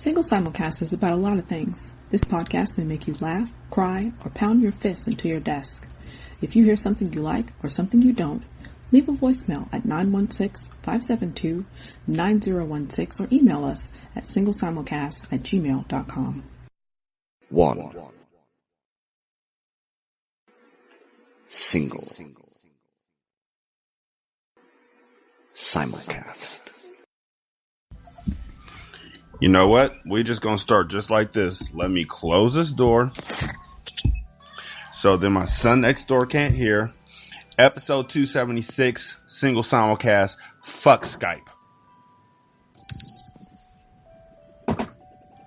Single Simulcast is about a lot of things. This podcast may make you laugh, cry, or pound your fists into your desk. If you hear something you like or something you don't, leave a voicemail at 916-572-9016 or email us at singlesimulcast@gmail.com. 1. Single Simulcast. You know what? We're just going to start just like this. Let me close this door so then my son next door can't hear. Episode 276, Single Simulcast. Fuck Skype.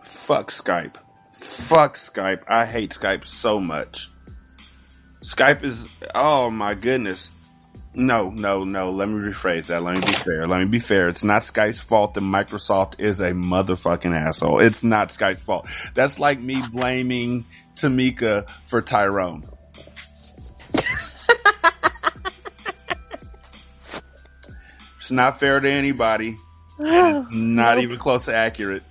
Fuck Skype. Fuck Skype. I hate Skype so much. Skype is, oh my goodness. No. Let me rephrase that. Let me be fair. It's not Skype's fault that Microsoft is a motherfucking asshole. It's not Skype's fault. That's like me blaming Tameka for Tyrone. It's not fair to anybody. It's not even close to accurate.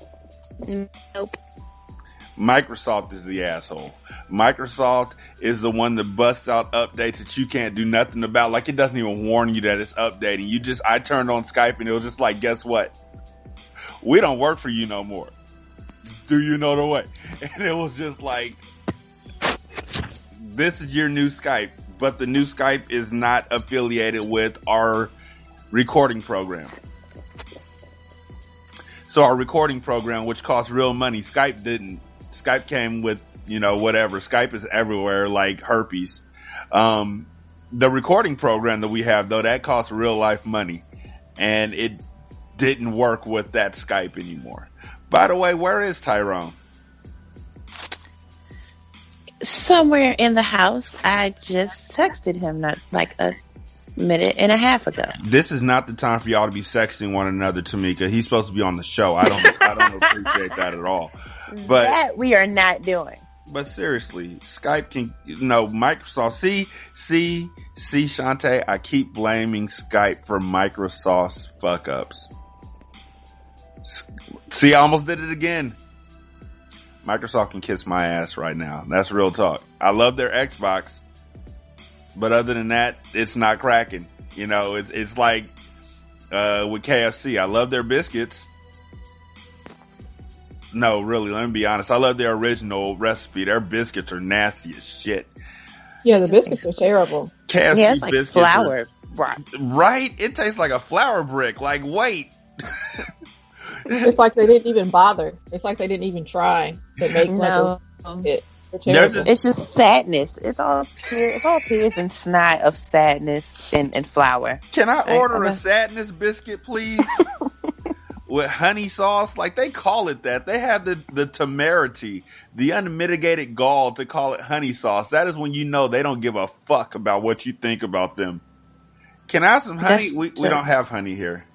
Nope. Microsoft is the asshole. Microsoft is the one that busts out updates that you can't do nothing about. Like, it doesn't even warn you that it's updating. I turned on Skype and it was just like, guess what? We don't work for you no more. Do you know the way? And it was just like, this is your new Skype, but the new Skype is not affiliated with our recording program. So our recording program, which costs real money, Skype didn't. Skype came with, whatever. Skype is everywhere, like herpes. The recording program that we have, though, that costs real life money. And it didn't work with that Skype anymore. By the way, where is Tyrone? Somewhere in the house. I just texted him not like a minute and a half ago. This is not the time for y'all to be sexting one another, Tameka. He's supposed to be on the show. I don't appreciate that at all. But that we are not doing. But seriously, Skype can, Microsoft. See, Shanta, I keep blaming Skype for Microsoft's fuck ups. See, I almost did it again. Microsoft can kiss my ass right now. That's real talk. I love their Xbox. But other than that, it's not cracking. It's like with KFC. I love their biscuits. No, really, let me be honest. I love their original recipe. Their biscuits are nasty as shit. Yeah, the biscuits are terrible. KFC it's like biscuits flour. Right? It tastes like a flour brick. Like, wait. It's like they didn't even bother. It's like they didn't even try to make like it. It's just sadness. It's all tears and snot of sadness and flour. Can I order a sadness biscuit, please? With honey sauce? Like, they call it that. They have the temerity, the unmitigated gall to call it honey sauce. That is when you know they don't give a fuck about what you think about them. Can I have some honey? We don't have honey here.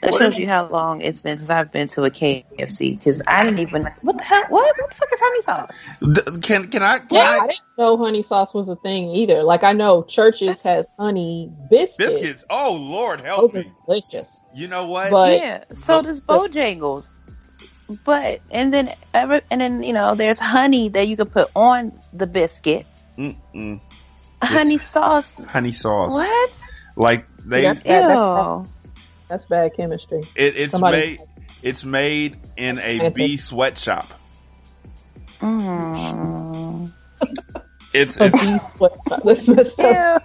That shows you how long it's been since I've been to a KFC, because I didn't even, what the hell? What the fuck is honey sauce? I didn't know honey sauce was a thing either. Like, I know Church's has honey biscuits. Oh, Lord, help me. Those are delicious. You know what? So does Bojangles. And then there's honey that you can put on the biscuit. Honey sauce. Honey sauce. What? Like, that's bad chemistry. It's made in a bee sweatshop. It's a bee sweatshop. That's messed up.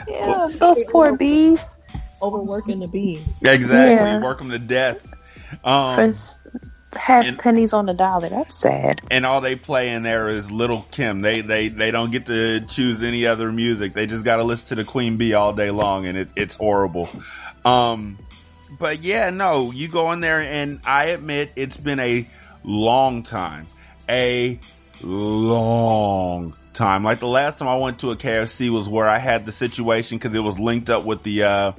Yeah, those poor bees. Overworking the bees. Exactly. Work them to death. For half pennies on the dollar. That's sad. And all they play in there is Little Kim. They don't get to choose any other music. They just got to listen to the Queen Bee all day long, and it's horrible. But yeah, no, you go in there, and I admit it's been a long time. Like, the last time I went to a KFC was where I had the situation, because it was linked up with the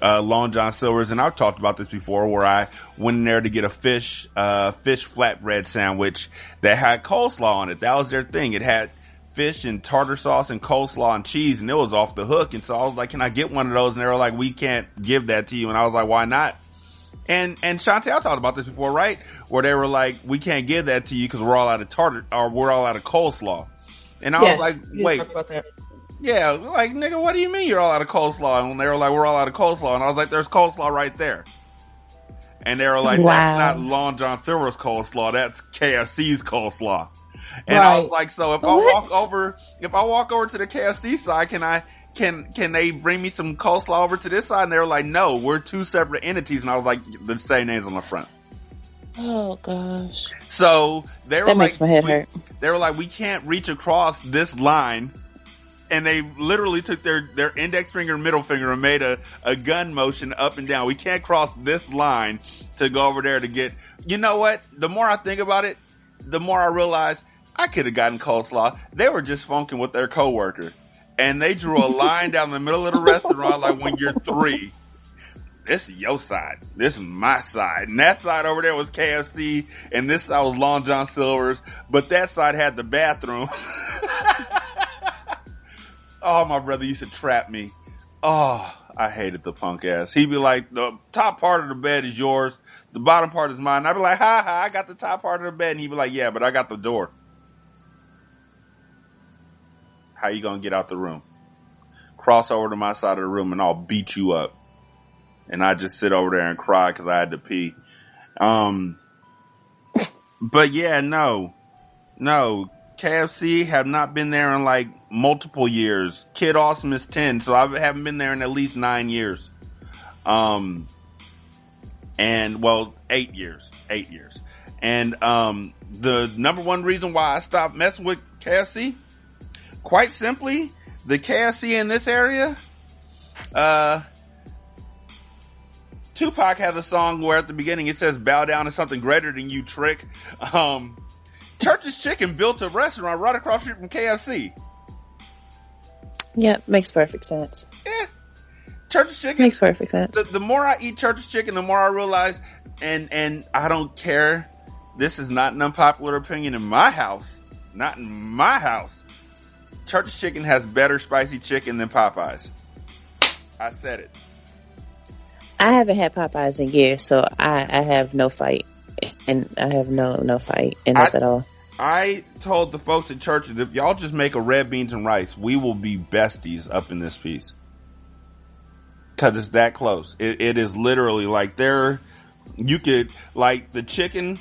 Long John Silver's, and I've talked about this before, where I went in there to get a fish flatbread sandwich that had coleslaw on it. That was their thing. It had fish and tartar sauce and coleslaw and cheese, and it was off the hook. And so I was like, can I get one of those? And they were like, we can't give that to you. And I was like, why not? And Shanta, I talked about this before, right? Where they were like, we can't give that to you because we're all out of tartar, or we're all out of coleslaw. And I was like, wait. Talk about that. Yeah, like, nigga, what do you mean you're all out of coleslaw? And they were like, we're all out of coleslaw. And I was like, there's coleslaw right there. And they were like, that's not Long John Silver's coleslaw, that's KFC's coleslaw. And I was like, so if I walk over to the KFC side, can they bring me some coleslaw over to this side? And they were like, no, we're two separate entities. And I was like, the same names on the front. Oh gosh. So they were that makes my head hurt. They were like, we can't reach across this line. And they literally took their index finger and middle finger and made a gun motion up and down. We can't cross this line to go over there to get, you know what? The more I think about it, the more I realize I could have gotten coleslaw. They were just funking with their coworker. And they drew a line down the middle of the restaurant like, when you're 3, this is your side. This is my side. And that side over there was KFC. And this side was Long John Silver's. But that side had the bathroom. Oh, my brother used to trap me. Oh, I hated the punk ass. He'd be like, the top part of the bed is yours. The bottom part is mine. I'd be like, ha ha, I got the top part of the bed. And he'd be like, yeah, but I got the door. How you gonna get out the room? Cross over to my side of the room and I'll beat you up. And I just sit over there and cry because I had to pee. But yeah, no. KFC have not been there in like multiple years. Kid Awesome is 10, so I haven't been there in at least 9 years. And well, 8 years. 8 years. And the number one reason why I stopped messing with KFC, quite simply, the KFC in this area, Tupac has a song where at the beginning it says, bow down to something greater than you, trick. Church's Chicken built a restaurant right across the street from KFC. Yeah, makes perfect sense. Yeah. Church's Chicken makes perfect sense. The more I eat Church's Chicken, the more I realize, and I don't care, this is not an unpopular opinion in my house. Not in my house. Church's Chicken has better spicy chicken than Popeyes. I said it. I haven't had Popeyes in years, so I have no fight. And I have no fight in this at all. I told the folks at church, if y'all just make a red beans and rice, we will be besties up in this piece. Cause it's that close. It is literally like you could, like the chicken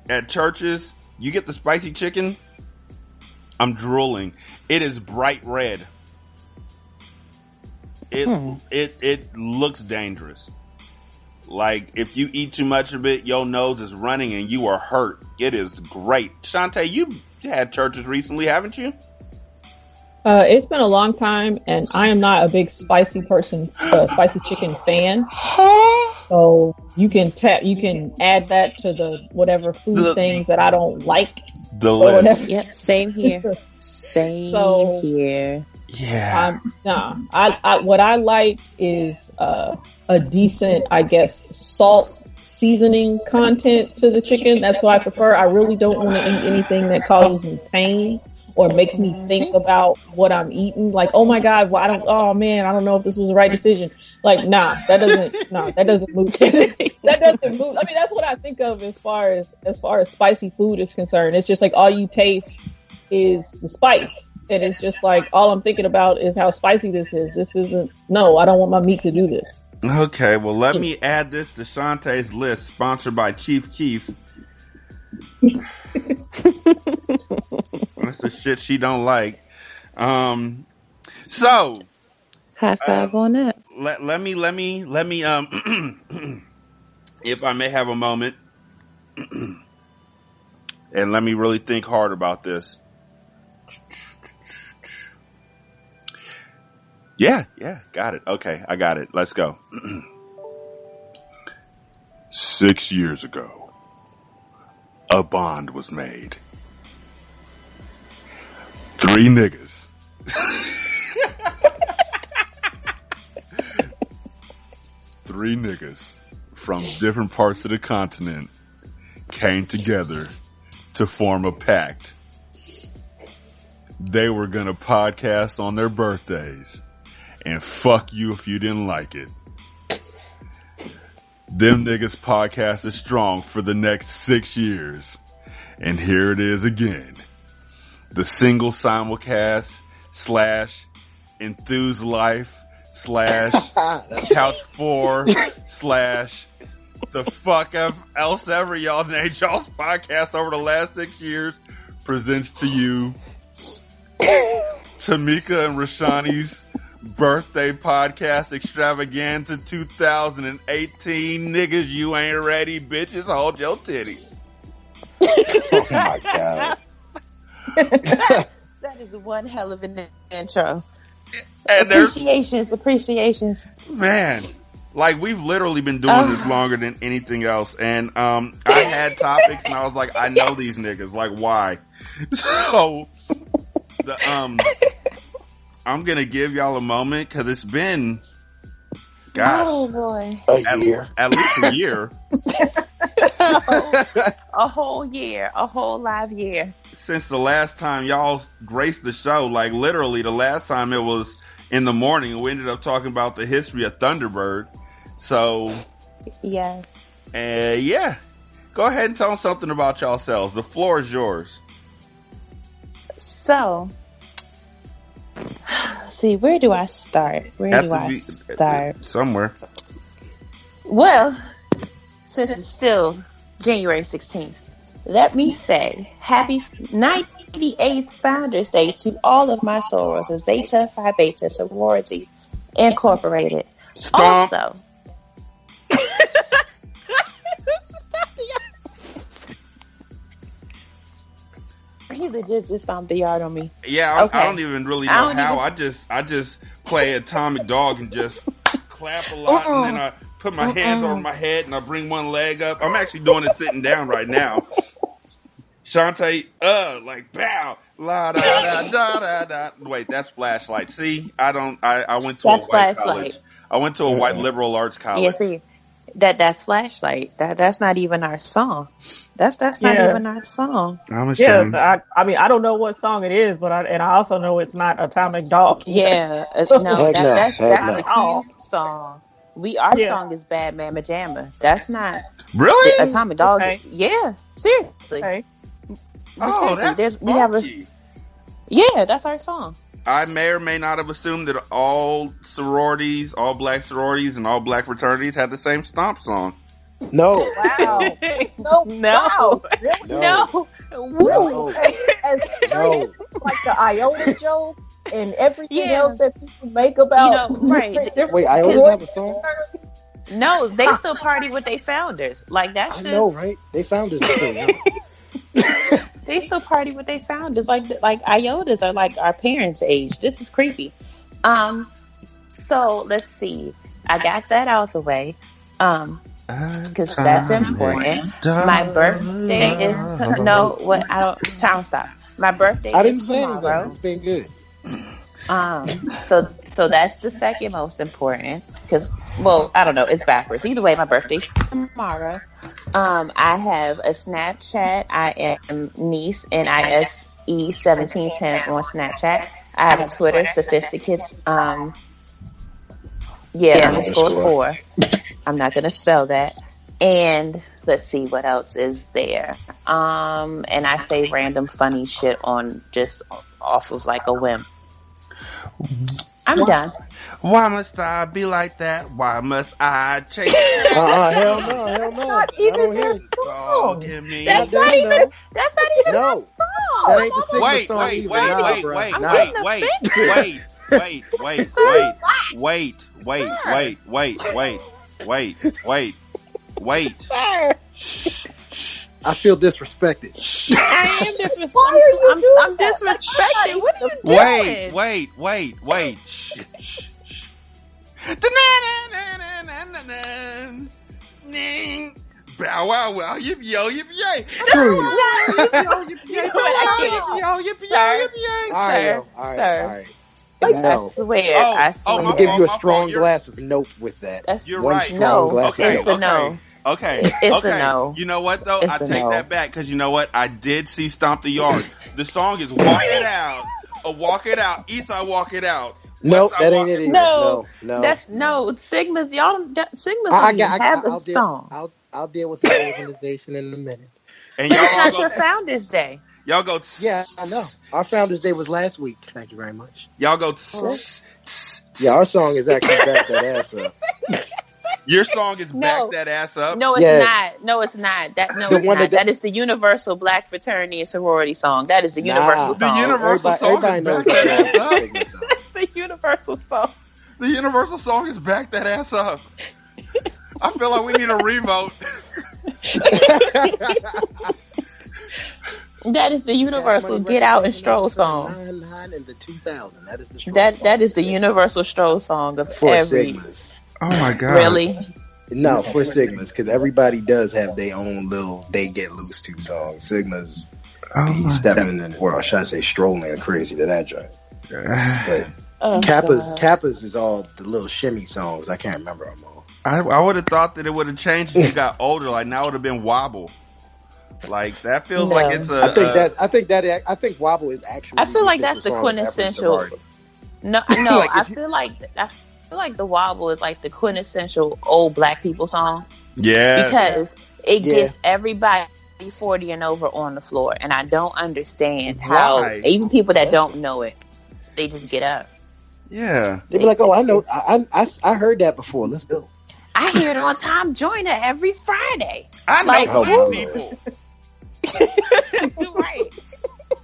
at churches, you get the spicy chicken. I'm drooling. It is bright red. It looks dangerous. Like, if you eat too much of it, your nose is running and you are hurt. It is great. Shanta, you had churches recently, haven't you? It's been a long time, and I am not a big spicy spicy chicken fan. So you can add that to the whatever food things that I don't like. The list. Yep, same here. Same here. Yeah. I what I like is a decent, I guess, salt seasoning content to the chicken. That's what I prefer. I really don't want to eat anything that causes me pain or makes me think about what I'm eating. Like, oh my God, I don't know if this was the right decision. Like, that doesn't move. That doesn't move. I mean, that's what I think of as far as spicy food is concerned. It's just like all you taste is the spice. And it's just like, all I'm thinking about is how spicy this is. I don't want my meat to do this. Okay, well, let me add this to Shantae's list, sponsored by Chief Keef. That's the shit she don't like. So high five on that. Let me if I may have a moment, and let me really think hard about this. Yeah, got it. Okay, I got it. Let's go. 6 years ago, a bond was made. 3 niggas. 3 niggas from different parts of the continent came together to form a pact. They were gonna podcast on their birthdays. And fuck you if you didn't like it. Them Niggas podcast is strong for the next 6 years. And here it is again. The single simulcast / enthuse life / couch 4 / the fuck else ever y'all named y'all's podcast over the last 6 years presents to you Tameka and Rashanii's birthday podcast extravaganza 2018. Niggas, you ain't ready, bitches. Hold your titties. Oh my god. That is one hell of an intro. And Appreciations. Man, like we've literally been doing this longer than anything else. And I had topics and I was like, I know these niggas. Like, why? So I'm gonna give y'all a moment because it's been, gosh, oh boy, a year, at least a year, a whole year, a whole live year since the last time y'all graced the show. Like literally, the last time it was in the morning. We ended up talking about the history of Thunderbird. So yes, yeah, go ahead and tell them something about yourselves. The floor is yours. So. See, where do I start? Somewhere. Well, since it's still January 16th, let me say happy 98th Founders Day to all of my sorors of Zeta Phi Beta Sorority Incorporated. Stomp. Also, he legit just stomped the yard on me. Yeah, okay. I don't even really know how. I just play Atomic Dog and just clap a lot, and then I put my hands over my head and I bring one leg up. I'm actually doing it sitting down right now. Shanta, like bow, la da da da da da. Wait, that's Flashlight. See, I went to that's a white Flashlight. college. I went to a white liberal arts college. Yeah, see, that's Flashlight. That's not even our song. That's not even our song. I'm ashamed. Yeah, I mean, I don't know what song it is, but I also know it's not Atomic Dog. Yeah, no, that's the Q song. Our song is Bad Mama Jamma. That's not really Atomic Dog. Okay. Yeah, seriously. Okay. That's funky. That's our song. I may or may not have assumed that all sororities, all black sororities, and all black fraternities had the same stomp song. No. Wow. No. Wow. No. Really? As like the Iota joke and everything else that people make about. Right. Wait, Iotas have a song? No, they still party with their founders. Like that's just. I know, right? They founders. They still party with their founders. Like Iotas are like our parents' age. This is creepy. So let's see. I got that out of the way. Because that's important. My birthday is stop. My birthday I didn't is say tomorrow. anything. It's been good. So that's the second most important. Because I don't know. It's backwards. Either way, my birthday is tomorrow. I have a Snapchat. I am niece NISE 1710 on Snapchat. I have a Twitter, Sophisticates. _4. I'm not gonna spell that. And let's see what else is there. And I say random funny shit on just off of like a whim. I'm done. Why must I be like that? Why must I change? Hell no. Not even their song. That's not even no. song. That ain't the Sigma song either. Wait. Sir. I feel disrespected. I am disrespected. I'm disrespected. What are you doing? Wait. Shh. Bow wow wow yippee yo yippee yay. Screw you. Sir. I swear. I'm gonna give you a strong glass of nope with that. You're one right. Strong glass It's of a no. Okay. It's a no. You know what though? It's I take no. that back because you know what? I did see Stomp the Yard. The song is Walk It Out. Walk It Out. Eastside Walk It Out. No, that ain't it either. No. That's Sigma's. Sigma's don't have a song. I'll deal with my organization in a minute. And y'all all go Founders Day. Y'all go. Yeah, I know. Our Founders Day was last week. Thank you very much. Y'all go. Yeah, our song is actually back that ass up. Your song is back that ass up. No, it's not. No, it's not. That is the universal Black fraternity and sorority song. That is the universal song. The universal song is back that ass up. That's the universal song. The universal song is back that ass up. I feel like we need a revote. That is the universal get out and stroll song. In the 2000. That is the stroll song. That is the universal stroll song of for every Sigmas. Oh my God. Really? No, for Sigmas, because everybody does have their own little they get loose to song. Sigmas be stepping in, or should I say strolling crazy to that joint. But Kappa's is all the little shimmy songs. I can't remember them all. I would have thought that it would have changed if you got older. Like now it would have been Wobble. Like that feels like it's a. I think Wobble is actually. I feel like that's the quintessential. No, like I feel like the Wobble is like the quintessential old Black people song. Yeah, because it gets everybody 40 and over on the floor, and I don't understand how even people that don't know it, they just get up. Yeah, they be like, "Oh, I know, I heard that before. Let's go." I hear it on Tom Joyner every Friday. I know Black people. Right.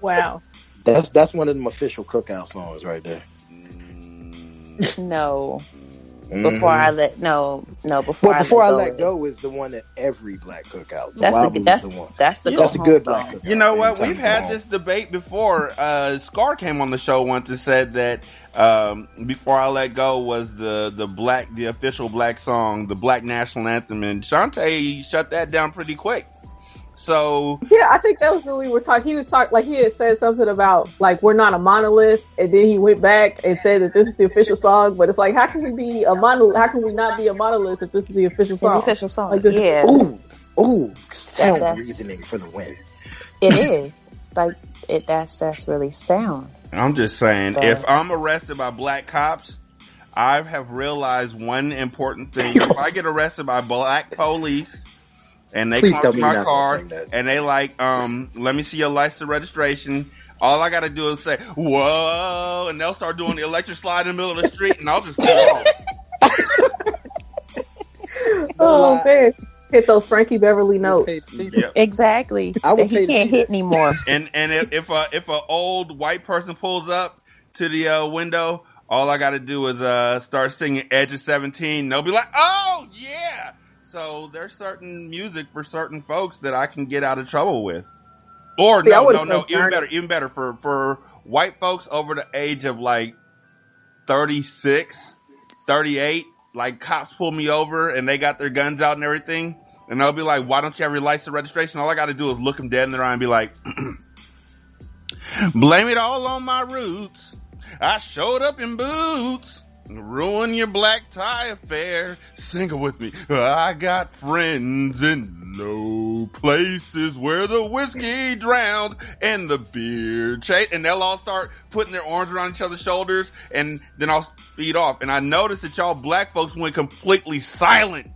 Wow. That's one of them official cookout songs right there. No. Before I let go is the one that every Black cookout. That's the one. That's a good Black cookout. You know what? We've had this debate before. Scar came on the show once and said that Before I Let Go was the official Black song, the Black national anthem, and Shante shut that down pretty quick. So yeah, I think that was when we were talking. He was talking like he had said something about like we're not a monolith, and then he went back and said that this is the official song. But it's like, how can we be a monolith? How can we not be a monolith if this is the official song? The official song, like yeah. Ooh, sound reasoning for the win. It is like it. That's really sound. I'm just saying, if I'm arrested by Black cops, I have realized one important thing: if I get arrested by Black police. And they come to my car and they like, let me see your license registration. All I gotta do is say, whoa, and they'll start doing the electric slide in the middle of the street, and I'll just pull off. Oh man, hit those Frankie Beverly notes. Yep. Exactly. He can't hit anymore. And if a old white person pulls up to the window, all I gotta do is start singing Edge of 17. They'll be like, oh yeah. So there's certain music for certain folks that I can get out of trouble with. Or no, even better for white folks over the age of like 36, 38, like cops pull me over and they got their guns out and everything, and they'll be like, why don't you have your license registration? All I got to do is look them dead in their eye and be like, blame it all on my roots. I showed up in boots. Ruin your black tie affair. Sing it with me. I got friends in low places where the whiskey drowned and the beer chased. And they'll all start putting their arms around each other's shoulders, and then I'll speed off. And I noticed that y'all Black folks went completely silent.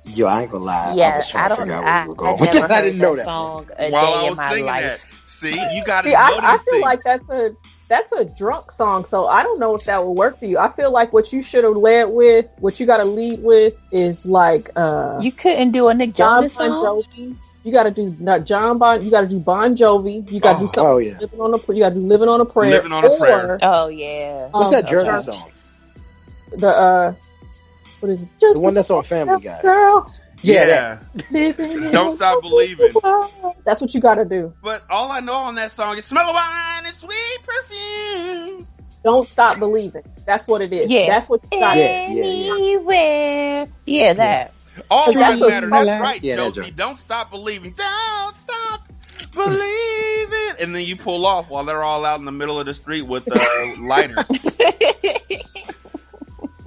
Yo, I ain't gonna lie. Yeah, I was trying to figure out where you were going. I didn't know that song while I was singing that. See, you gotta know these I feel things. like that's a drunk song, so I don't know if that will work for you. I feel like what you should have led with, what you got to lead with, is like you couldn't do a Nick Jonas song. Jovi. You got to do You got to do Bon Jovi. You got to do something. Oh yeah. You got to do Living on a Prayer. Living on a Prayer. Oh yeah. What's that Jersey song? What is it? Just the one that's on Family Guy. Girl. Yeah. Don't Stop Believing. That's what you got to do. But all I know on that song is smell of wine and sweet perfume. Don't Stop Believing. That's what it is. Yeah. That's what you got. Anywhere. Yeah, that. All lives matter. That's like, right, Josie. Don't stop believing. Don't stop believing. And then you pull off while they're all out in the middle of the street with lighters.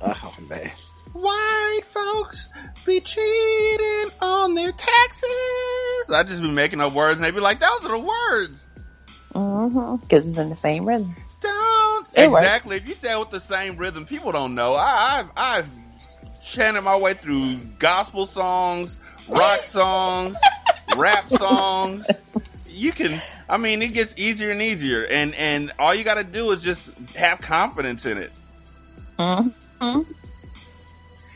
Oh man. White folks be cheating on their taxes. I just be making up words and they be like, those are the words. Because it's in the same rhythm. Don't. exactly. If you stay with the same rhythm, people don't know. I've chanted my way through gospel songs, rock songs, rap songs. You can. I mean, it gets easier and easier, and all you got to do is just have confidence in it. Mm-hmm.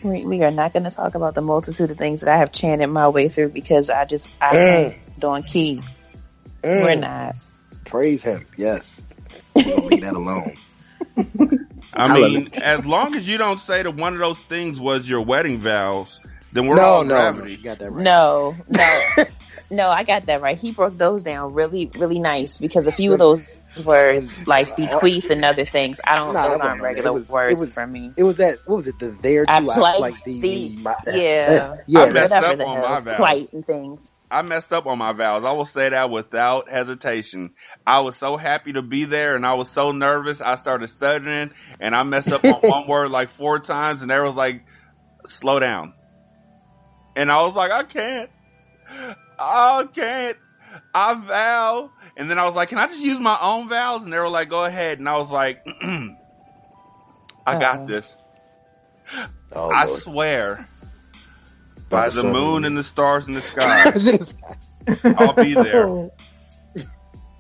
We are not going to talk about the multitude of things that I have chanted my way through because I don't key. We're not. Praise him, yes. Don't leave that alone. I mean, as long as you don't say that one of those things was your wedding vows, then we're all gravity. You got that right. No, I got that right. He broke those down really, really nice because a few of those words, like bequeath and other things, those aren't regular words for me. It was that, what was it, the there to, I messed up on my vows. Plight and things. I messed up on my vows. I will say that without hesitation. I was so happy to be there, and I was so nervous. I started stuttering, and I messed up on one word like 4 times, and they was like, slow down. And I was like, I can't. I vow. And then I was like, can I just use my own vows? And they were like, go ahead. And I was like, I got this. I swear. By the moon and the stars in the sky. I'll be there.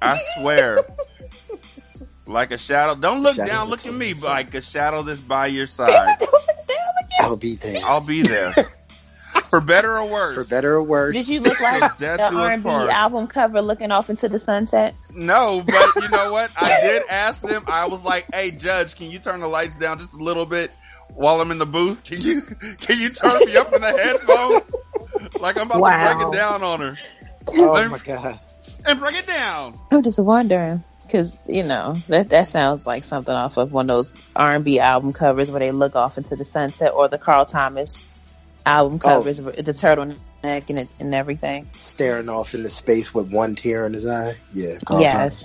I swear. Like a shadow. Don't look down, look at me. Like a shadow that's by your side. I'll be there. I'll be there. For better or worse. For better or worse. Did you look like the R&B album cover looking off into the sunset? No, but you know what? I did ask them. I was like, hey, Judge, can you turn the lights down just a little bit? While I'm in the booth, can you turn me up in the headphones? Like I'm about to break it down on her. Oh my god! And break it down. I'm just wondering because that sounds like something off of one of those R&B album covers where they look off into the sunset, or the Carl Thomas album covers, the turtleneck and everything, staring off into space with one tear in his eye. Yeah. Carl yes.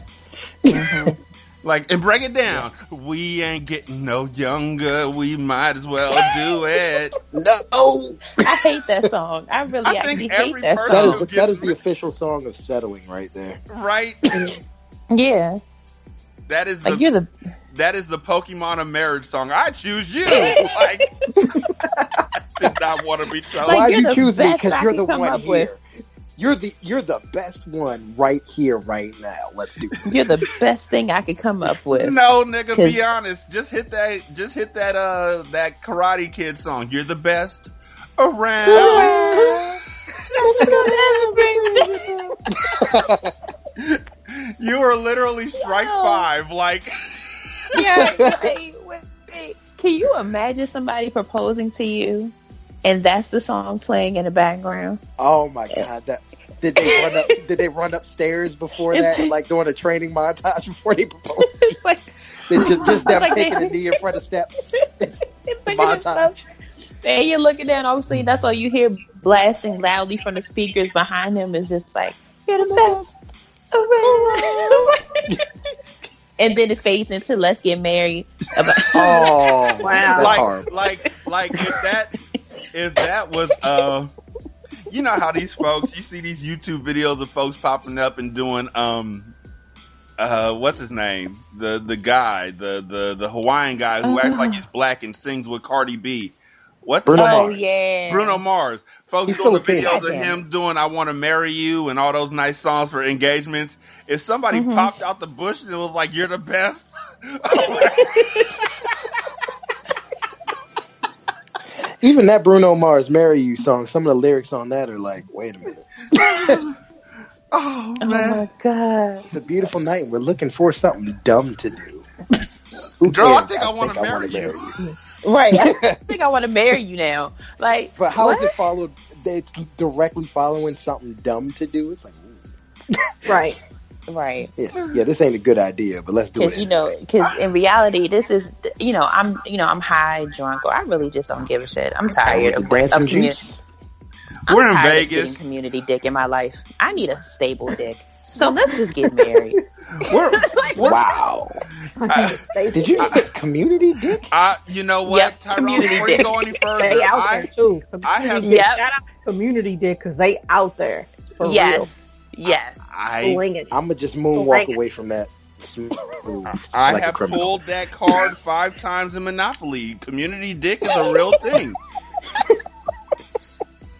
Thomas. Like, and break it down. We ain't getting no younger. We might as well do it. No, I hate that song. I really hate that song. That is the official song of settling, right there. Right? Yeah. That is that is the Pokemon of marriage song. I choose you. Like, I did not want to be chosen. Why you choose me? Because you're the one here. You're the best one right here, right now. Let's do it. You're the best thing I could come up with. No, nigga, be honest. Just hit that that Karate Kid song. You're the best around. You are literally strike 5. Like, yeah. Wait. Can you imagine somebody proposing to you? And that's the song playing in the background. Oh my god! Did they run upstairs before that, like doing a training montage before they proposed? Like, just them taking a knee in front of steps. Montage. And you're looking down. Obviously, that's all you hear blasting loudly from the speakers behind him. Is just like, you're the best around. And then it fades into "Let's Get Married." Oh wow! Like if that was you know how these folks, you see these YouTube videos of folks popping up and doing what's his name, the guy, the Hawaiian guy who acts like he's black and sings with Cardi B. What's Bruno his name? Mars. Yeah, Bruno Mars. Folks he's doing the Filipino. videos of him doing "I Want to Marry You" and all those nice songs for engagements. If somebody popped out the bush and it was like, "You're the best," even that Bruno Mars "Marry You" song, some of the lyrics on that are like, wait a minute. Oh man. my god, It's a beautiful night and we're looking for something dumb to do. Girl, I think I want to marry you. Right, I think I want to marry you now. Like, but how is it followed? It's directly following something dumb to do. It's like, right. Yeah, this ain't a good idea, but let's do it. Because in reality, this is, I'm high, drunk, or I really just don't give a shit. I'm tired of community. We're in Vegas. Vegas. Getting community dick in my life. I need a stable dick. So let's just get married. Wow. Did you just say community dick? You know what, yep, Tyrone, community before dick. you go any further, They out there too. Shout out community dick because they out there. For real. Yes. I'm gonna just moonwalk away from that. I have pulled that card 5 times in Monopoly. Community dick is a real thing.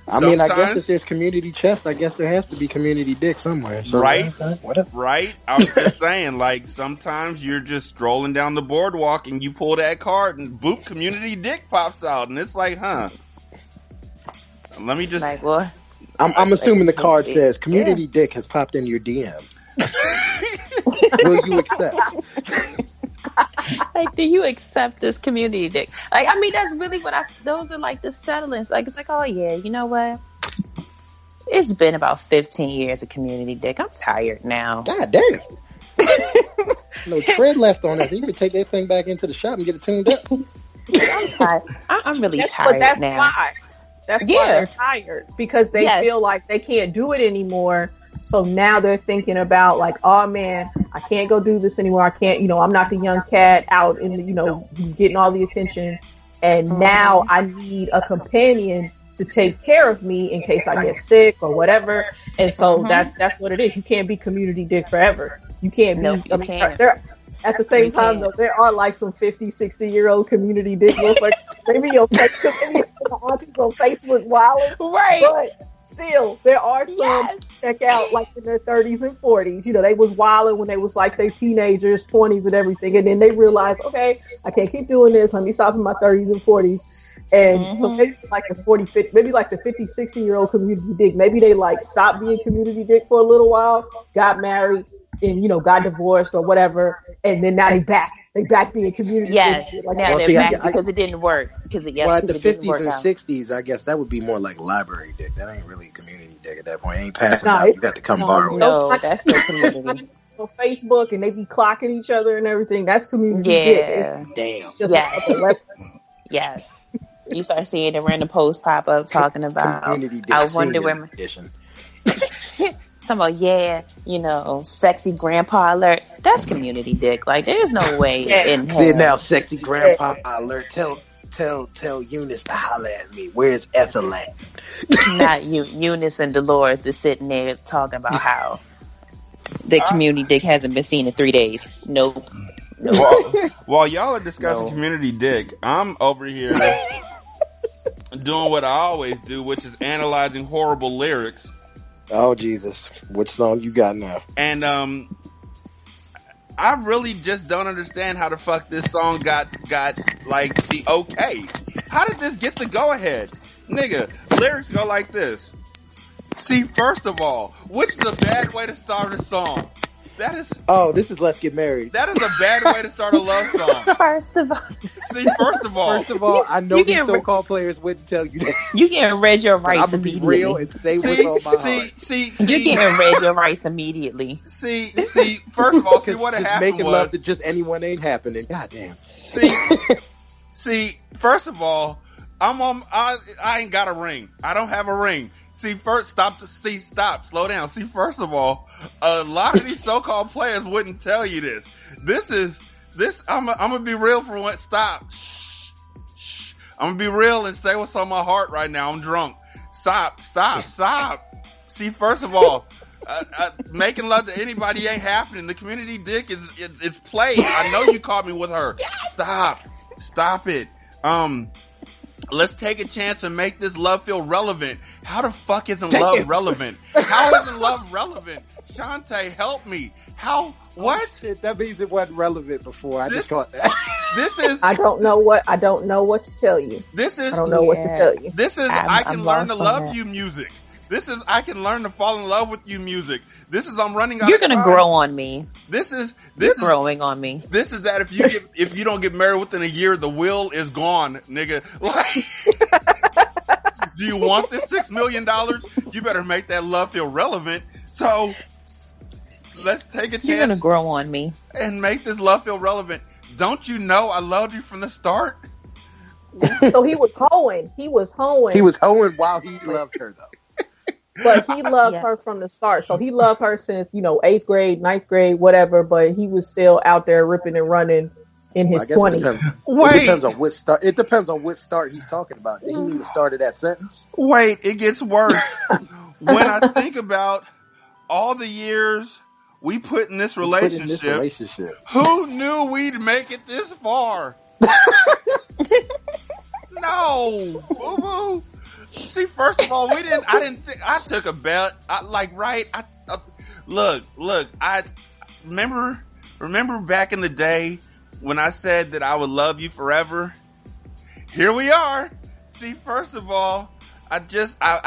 I mean, I guess if there's community chest, I guess there has to be community dick somewhere. So right? Whatever. Right? I'm just saying, like, sometimes you're just strolling down the boardwalk and you pull that card and boop, community dick pops out. And it's like, huh. Let me just... Like, what? I'm assuming the card says, community dick has popped in your DM. Will you accept? Like, do you accept this community dick? Like, I mean, that's really those are like the settlings. Like, it's like, oh yeah, you know what? It's been about 15 years of community dick. I'm tired now. God damn. No tread left on it. You could take that thing back into the shop and get it tuned up. I'm tired. I'm really tired now. That's why they're tired, because they feel like they can't do it anymore. So now they're thinking about like, oh man, I can't go do this anymore. I can't, I'm not the young cat out in the, getting all the attention. And now I need a companion to take care of me in case I get sick or whatever. And so that's what it is. You can't be community dick forever. You can't be. You can't. At the same time, though, there are like some 50, 60-year-old community dick like maybe your aunties on Facebook wilding. Right. But still, there are some check out like in their 30s and 40s. They was wilding when they was like their teenagers, 20s and everything. And then they realized, okay, I can't keep doing this. Let me stop in my 30s and 40s. And so maybe like the 40, 50, maybe like the 50, 60-year-old community dick. Maybe they like stopped being community dick for a little while, got married, and got divorced or whatever, and then now they back being community. Yes, like, now they're back because it didn't work. Well, at the 50s and 60s, I guess that would be more like library dick. That ain't really community dick at that point. It ain't passing out. You got to come borrow. No, that's still community. On Facebook, and they be clocking each other and everything. That's community dick. Damn. Yes. You start seeing the random post pop up talking about. Community dick. I wonder where. Edition. Talking about, sexy grandpa alert. That's community dick. Like, there's no way in hell. See now, sexy grandpa alert. Tell Eunice to holler at me. Where's Ethel at? Not Eunice and Dolores is sitting there talking about how the community dick hasn't been seen in 3 days. Nope. While y'all are discussing community dick, I'm over here doing what I always do, which is analyzing horrible lyrics. Oh Jesus! Which song you got now? And I really just don't understand how the fuck this song got like the okay. How did this get the go ahead, nigga? Lyrics go like this. See, first of all, which is a bad way to start a song. That is. Oh, this is Let's Get Married. That is a bad way to start a love song. First of all. See, first of all, I know these so-called players wouldn't tell you that. You getting read your rights I'm immediately. I'm gonna be real and say what's on my heart. See, you getting read your rights immediately. See. First of all, see what happened making was love to just anyone ain't happening. Goddamn. See. First of all, I ain't got a ring. I don't have a ring. See, first, stop, slow down. See, first of all, a lot of these so-called players wouldn't tell you this. I'm gonna be real for one. Stop. Shh. I'm gonna be real and say what's on my heart right now. I'm drunk. Stop. See, first of all, making love to anybody ain't happening. The community dick is played. I know you caught me with her. Stop it. Let's take a chance and make this love feel relevant. How the fuck isn't love relevant? How isn't love relevant? Shanta, help me. How? What? Oh, shit, that means it wasn't relevant before. I just caught that. This is. I don't know what to tell you. This is. I don't know what to tell you. This is. I can learn to love you music. This is. I can learn to fall in love with you music. This is. I'm running out. You're gonna grow on me. This is growing on me. This is that if you don't get married within a year, the will is gone, nigga. Like, do you want this $6 million? You better make that love feel relevant. So let's take a chance. You're gonna grow on me and make this love feel relevant. Don't you know I loved you from the start? So he was hoeing. He was hoeing while he loved her, though. But he loved her from the start. So he loved her since, 8th grade, 9th grade, whatever. But he was still out there ripping and running in his 20s. It depends on which start. It depends on which start he's talking about. Did he mean the start of that sentence? Wait, it gets worse. When I think about all the years we put in this relationship. Who knew we'd make it this far? No, boo boo. See, first of all, I took a bet. Look. I remember back in the day when I said that I would love you forever. Here we are. See, first of all, I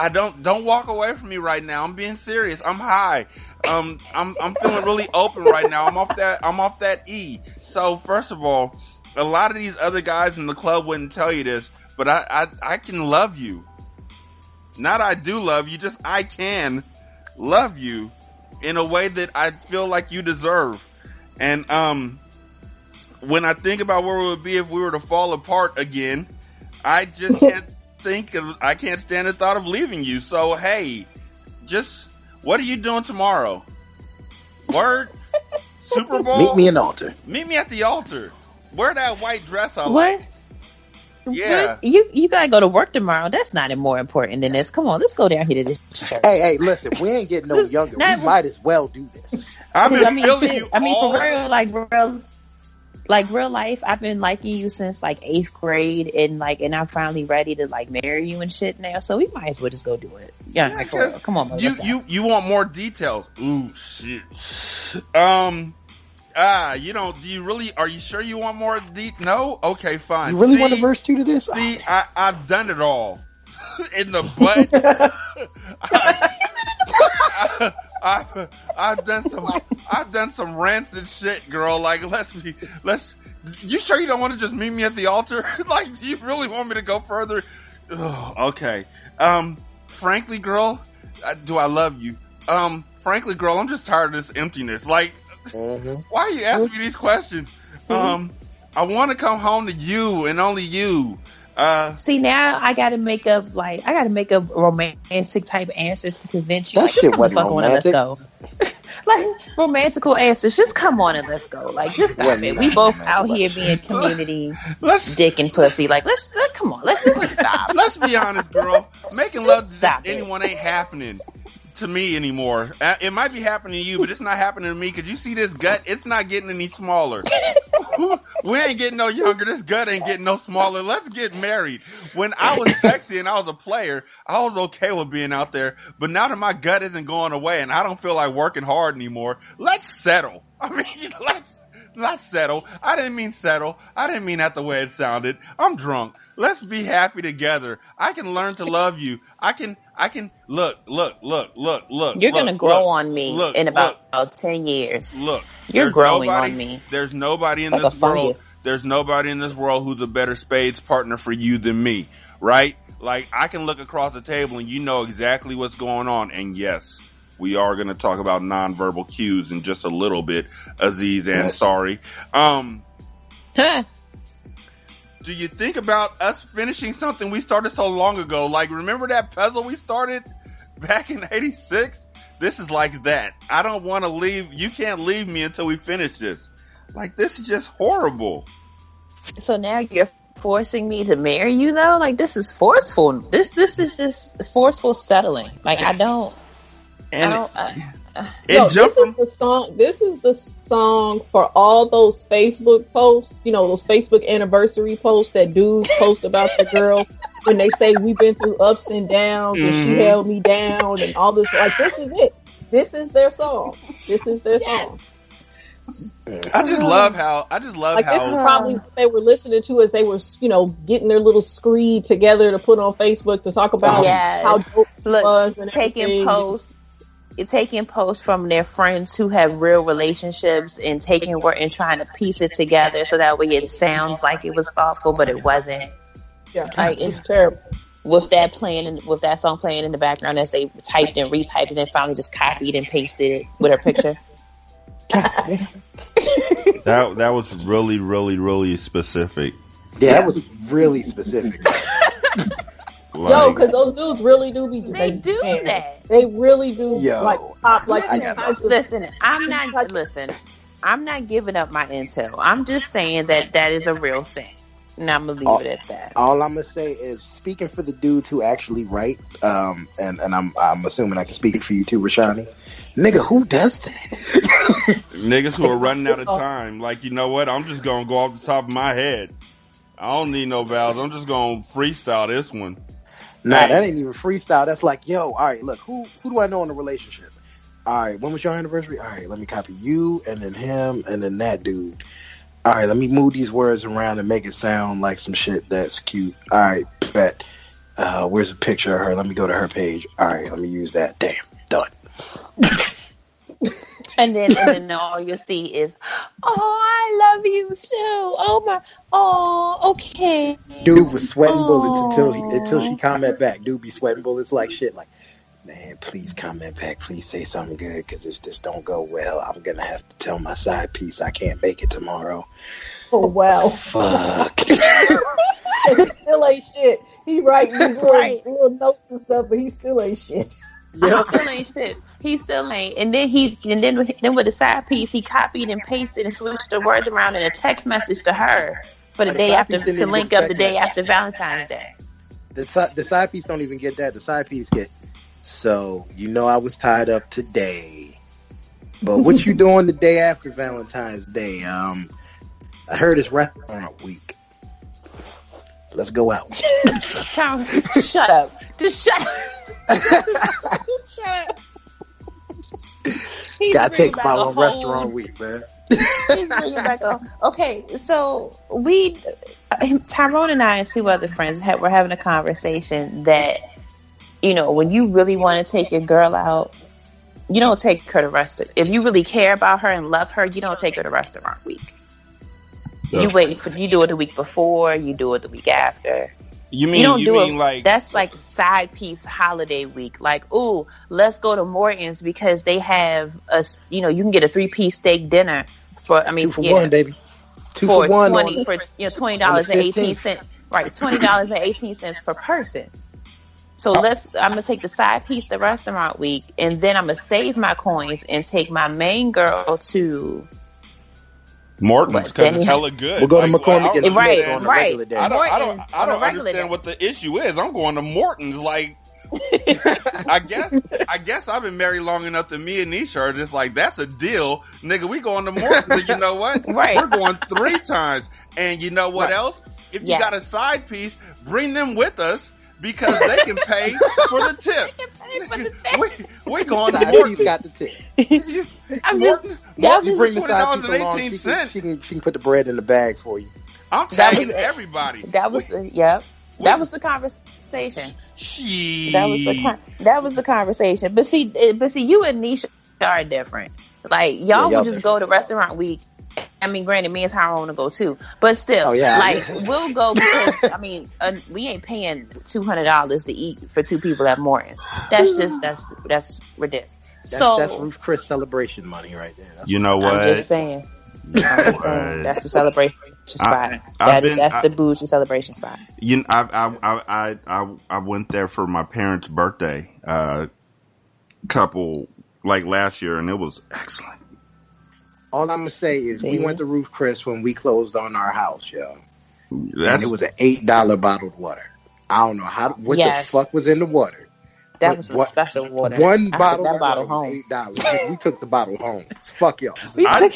don't walk away from me right now. I'm being serious. I'm high. I'm feeling really open right now. I'm off that E. So first of all, a lot of these other guys in the club wouldn't tell you this, but I can love you. Not I do love you, just I can love you in a way that I feel like you deserve. And when I think about where we would be if we were to fall apart again, I just I can't stand the thought of leaving you. So hey, just what are you doing tomorrow? Word? Super Bowl? Meet me in the altar. Meet me at the altar. Wear that white dress I like. Yeah. What? You gotta go to work tomorrow. That's not more important than this. Come on, let's go down here to this church. Hey, listen, we ain't getting no younger. We might as well do this. For real life, I've been liking you since like 8th grade, and I'm finally ready to like marry you and shit now. So we might as well just go do it. Yeah, for real. Come on, you want more details? Ooh, shit. Are you sure you want more No? Okay, fine. You really want a verse 2 to this? See, I've done it all. In the butt. I've done some rancid shit, girl. Like, you sure you don't want to just meet me at the altar? Like, do you really want me to go further? Ugh, okay. Frankly, girl, do I love you? Frankly, girl, I'm just tired of this emptiness. Like, why are you asking me these questions? I want to come home to you and only you. See, now I gotta make up romantic type answers to convince you. That shit wasn't romantic. Let's go. Like romantical answers. Just come on and let's go. Like, just stop it. We both out here being community dick and pussy. Like, let's come on. Let's just stop. Let's be honest, girl. Making love to anyone ain't happening to me anymore. It might be happening to you, but it's not happening to me because you see this gut, it's not getting any smaller. We ain't getting no younger. This gut ain't getting no smaller. Let's get married. When I was sexy and I was a player, I was okay with being out there. But now that my gut isn't going away and I don't feel like working hard anymore, let's settle. I mean, let's settle. I didn't mean settle. I didn't mean that the way it sounded. I'm drunk. Let's be happy together. I can learn to love you. I can look. You're going to grow on me in about 10 years. Look. You're growing on me. There's nobody in this world. There's nobody in this world who's a better spades partner for you than me, right? Like, I can look across the table and you know exactly what's going on. And yes, we are going to talk about nonverbal cues in just a little bit, Aziz Ansari. Do you think about us finishing something we started so long ago? Like, remember that puzzle we started back in 86? This is like that. I don't want to leave. You can't leave me until we finish this. Like, this is just horrible. So now you're forcing me to marry you, though? Like, this is forceful. This is just forceful settling. Like, this is the song for all those Facebook posts, those Facebook anniversary posts that dudes post about the girl when they say we've been through ups and downs and she held me down and all this. Like, this is it. This is their song. This is their song. I just love how this is probably what they were listening to as they were, getting their little screed together to put on Facebook to talk about how dope it was and taking posts from their friends who have real relationships and taking work and trying to piece it together so that way it sounds like it was thoughtful, but it wasn't. Yeah, like, it's terrible. With that song playing in the background as they typed and retyped it and finally just copied and pasted it with her picture. That was really, really, really specific. Yeah, that was really specific. Yo, because those dudes really do be. They do that. They really do. Yo, like pop. Like, listen, I'm not giving up my intel. I'm just saying that is a real thing. And I'm gonna leave it at that. All I'm gonna say is, speaking for the dudes who actually write, and I'm assuming I can speak for you too, Rashanii. Nigga, who does that? Niggas who are running out of time. Like, you know what? I'm just gonna go off the top of my head. I don't need no vowels. I'm just gonna freestyle this one. Nah, that ain't even freestyle. That's like, yo, all right, look, who do I know in a relationship? All right, when was your anniversary? All right, let me copy you, and then him, and then that dude. All right, let me move these words around and make it sound like some shit that's cute. All right, bet. Where's a picture of her? Let me go to her page. All right, let me use that. Damn, done. And then all you'll see is, oh, I love you too. Oh, okay. Dude was sweating bullets until she comment back. Dude be sweating bullets like shit. Like, man, please comment back. Please say something good, because if this don't go well, I'm gonna have to tell my side piece I can't make it tomorrow. Oh wow! Fuck. He still ain't shit. He writing these little notes and stuff, but he still ain't shit. Yeah, he still ain't shit. He still ain't. And then with the side piece, he copied and pasted and switched the words around in a text message to her for the day after, to link up the day after Valentine's Day. The side piece don't even get that. The side piece get, so you know I was tied up today, but what you doing the day after Valentine's Day? I heard it's restaurant week. Let's go out. Shut up. Just shut up. Just shut up. Gotta take him out on restaurant week, man. He's bringing back on. Okay, so Tyrone and I and two other friends were having a conversation that, you know, when you really want to take your girl out, you don't take her to restaurant. If you really care about her and love her, you don't take her to restaurant week. Yeah. You do it the week before, you do it the week after. You mean like that's like side piece holiday week. Like, ooh, let's go to Morton's because they have you can get a 3-piece steak dinner for 2 for 1, baby. 2 for 1 for $20.18. Right, $20.18 per person. So I'm gonna take the side piece the restaurant week, and then I'm gonna save my coins and take my main girl to Morton's, because it's hella good. We'll go to McCormick and right. on a regular day. I don't understand what the issue is. I'm going to Morton's. Like, I guess I've been married long enough that me and Nisha are just like, that's a deal, nigga. We going to Morton's. And you know what? Right. We're going 3 times. And you know what else? If you got a side piece, bring them with us, because they can pay for the tip. We going to Morton's. He's got the tip. Morton, you bring the side piece along, she can put the bread in the bag for you. I'm tagging everybody. That was the conversation. That was the conversation. But see, you and Nisha are different. Like, y'all would just go to restaurant week. I mean, granted, me and Tyrone to go too, but still, we'll go because we ain't paying $200 to eat for 2 people at Morton's. That's ridiculous. That's Ruth Chris celebration money right there. You know what? I'm just saying. That's the celebration spot. That's the bougie celebration spot. I went there for my parents' birthday, couple like last year, and it was excellent. All I'm gonna say is we went to Ruth Chris when we closed on our house, yo. And it was an $8 bottled water. I don't know what the fuck was in the water. That was a special water. One bottle of water was $8. We took the bottle home. Fuck y'all. I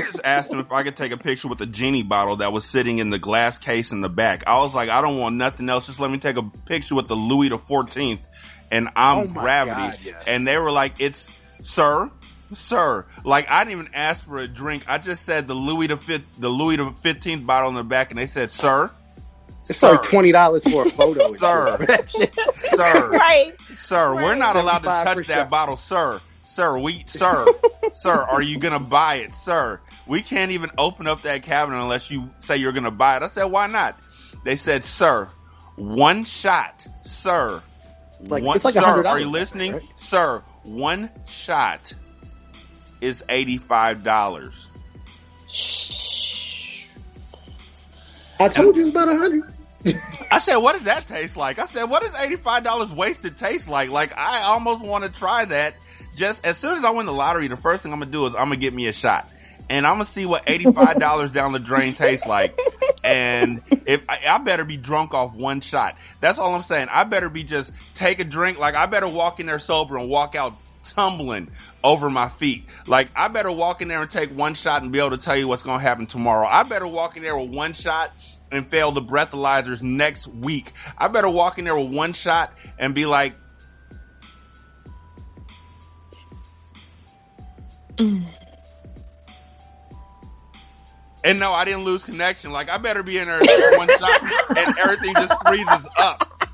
just asked him if I could take a picture with the genie bottle that was sitting in the glass case in the back. I was like, I don't want nothing else. Just let me take a picture with the Louis XIV, and I'm Gravity. God, yes. And they were like, "It's Sir." Like, I didn't even ask for a drink. I just said the Louis XV bottle in the back, and they said, "Sir." It's like $20 for a photo. Sir. Right. Sir, we're not allowed to touch that bottle, sir. Sir, are you gonna buy it, sir? We can't even open up that cabinet unless you say you're gonna buy it. I said, why not? They said, sir, 1 shot, sir. It's like $100. Are you listening? Right? Sir, 1 shot is $85. I told you it was about $100. I said, what does that taste like? I said, what does $85 wasted taste like? Like, I almost want to try that. Just as soon as I win the lottery, the first thing I'm going to do is I'm going to get me a shot. and I'm gonna see what $85 down the drain tastes like. And if I better be drunk off one shot. That's all I'm saying. I better be just take a drink. Like, I better walk in there sober and walk out tumbling over my feet. Like, I better walk in there and take one shot and be able to tell you what's going to happen tomorrow. I better walk in there with one shot and fail the breathalyzers next week. I better walk in there with one shot and be like, and no, I didn't lose connection. Like, I better be in there one shot and everything just freezes up.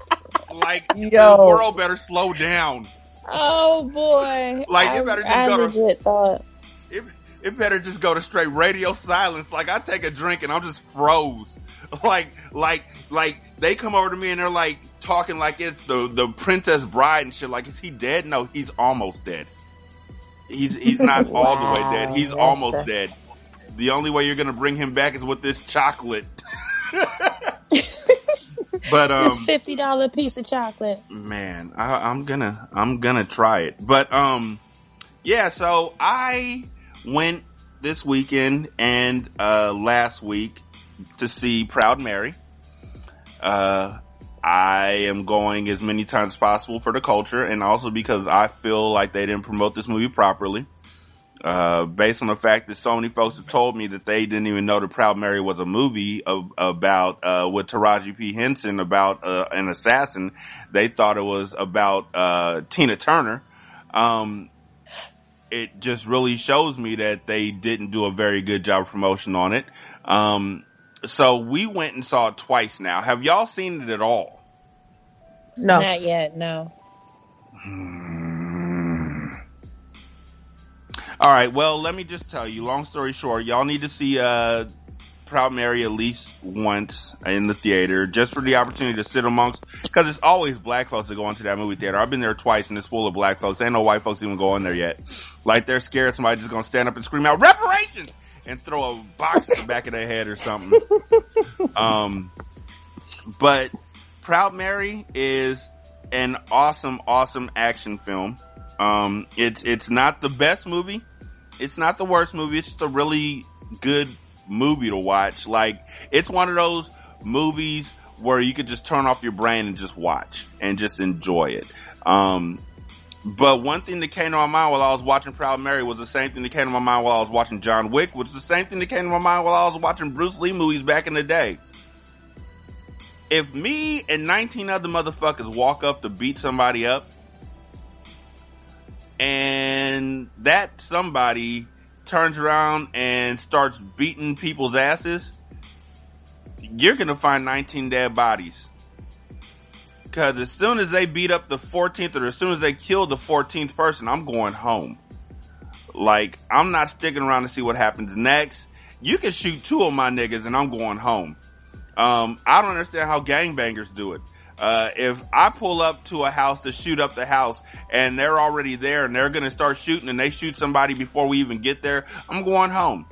Like, the world better slow down. Oh boy! Like, it better just go to. It better just go to straight radio silence. Like, I take a drink and I'm just froze. Like they come over to me and they're like talking like it's the Princess Bride and shit. Like, is he dead? No, he's almost dead. He's not all the way dead. He's almost dead. The only way you're gonna bring him back is with this chocolate. But this $50 piece of chocolate. Man, I'm gonna try it. But yeah. So I went this weekend and last week to see Proud Mary. I am going as many times as possible for the culture, and also because I feel like they didn't promote this movie properly. Based on the fact that so many folks have told me that they didn't even know that Proud Mary was a movie about with Taraji P. Henson about an assassin. They thought it was about Tina Turner. It just really shows me that they didn't do a very good job of promotion on it. So we went and saw it twice now. Have y'all seen it at all? No. Not yet, no. All right, well, let me just tell you, long story short, y'all need to see Proud Mary at least once in the theater, just for the opportunity to sit amongst, because it's always black folks that go into that movie theater. I've been there twice and it's full of black folks. Ain't no white folks even go in there yet. Like, they're scared somebody's just gonna stand up and scream out, reparations! And throw a box in the back of their head or something. But Proud Mary is an awesome, awesome action film. It's not the best movie. It's not the worst movie. It's just a really good movie to watch. Like, it's one of those movies where you could just turn off your brain and just watch and just enjoy it. But one thing that came to my mind while I was watching Proud Mary was the same thing that came to my mind while I was watching John Wick, which is the same thing that came to my mind while I was watching Bruce Lee movies back in the day. If me and 19 other motherfuckers walk up to beat somebody up, and that somebody turns around and starts beating people's asses, you're going to find 19 dead bodies. Because as soon as they beat up the 14th, or as soon as they kill the 14th person, I'm going home. Like, I'm not sticking around to see what happens next. You can shoot 2 of my niggas and I'm going home. I don't understand how gangbangers do it. If I pull up to a house to shoot up the house and they're already there and they're going to start shooting and they shoot somebody before we even get there, I'm going home.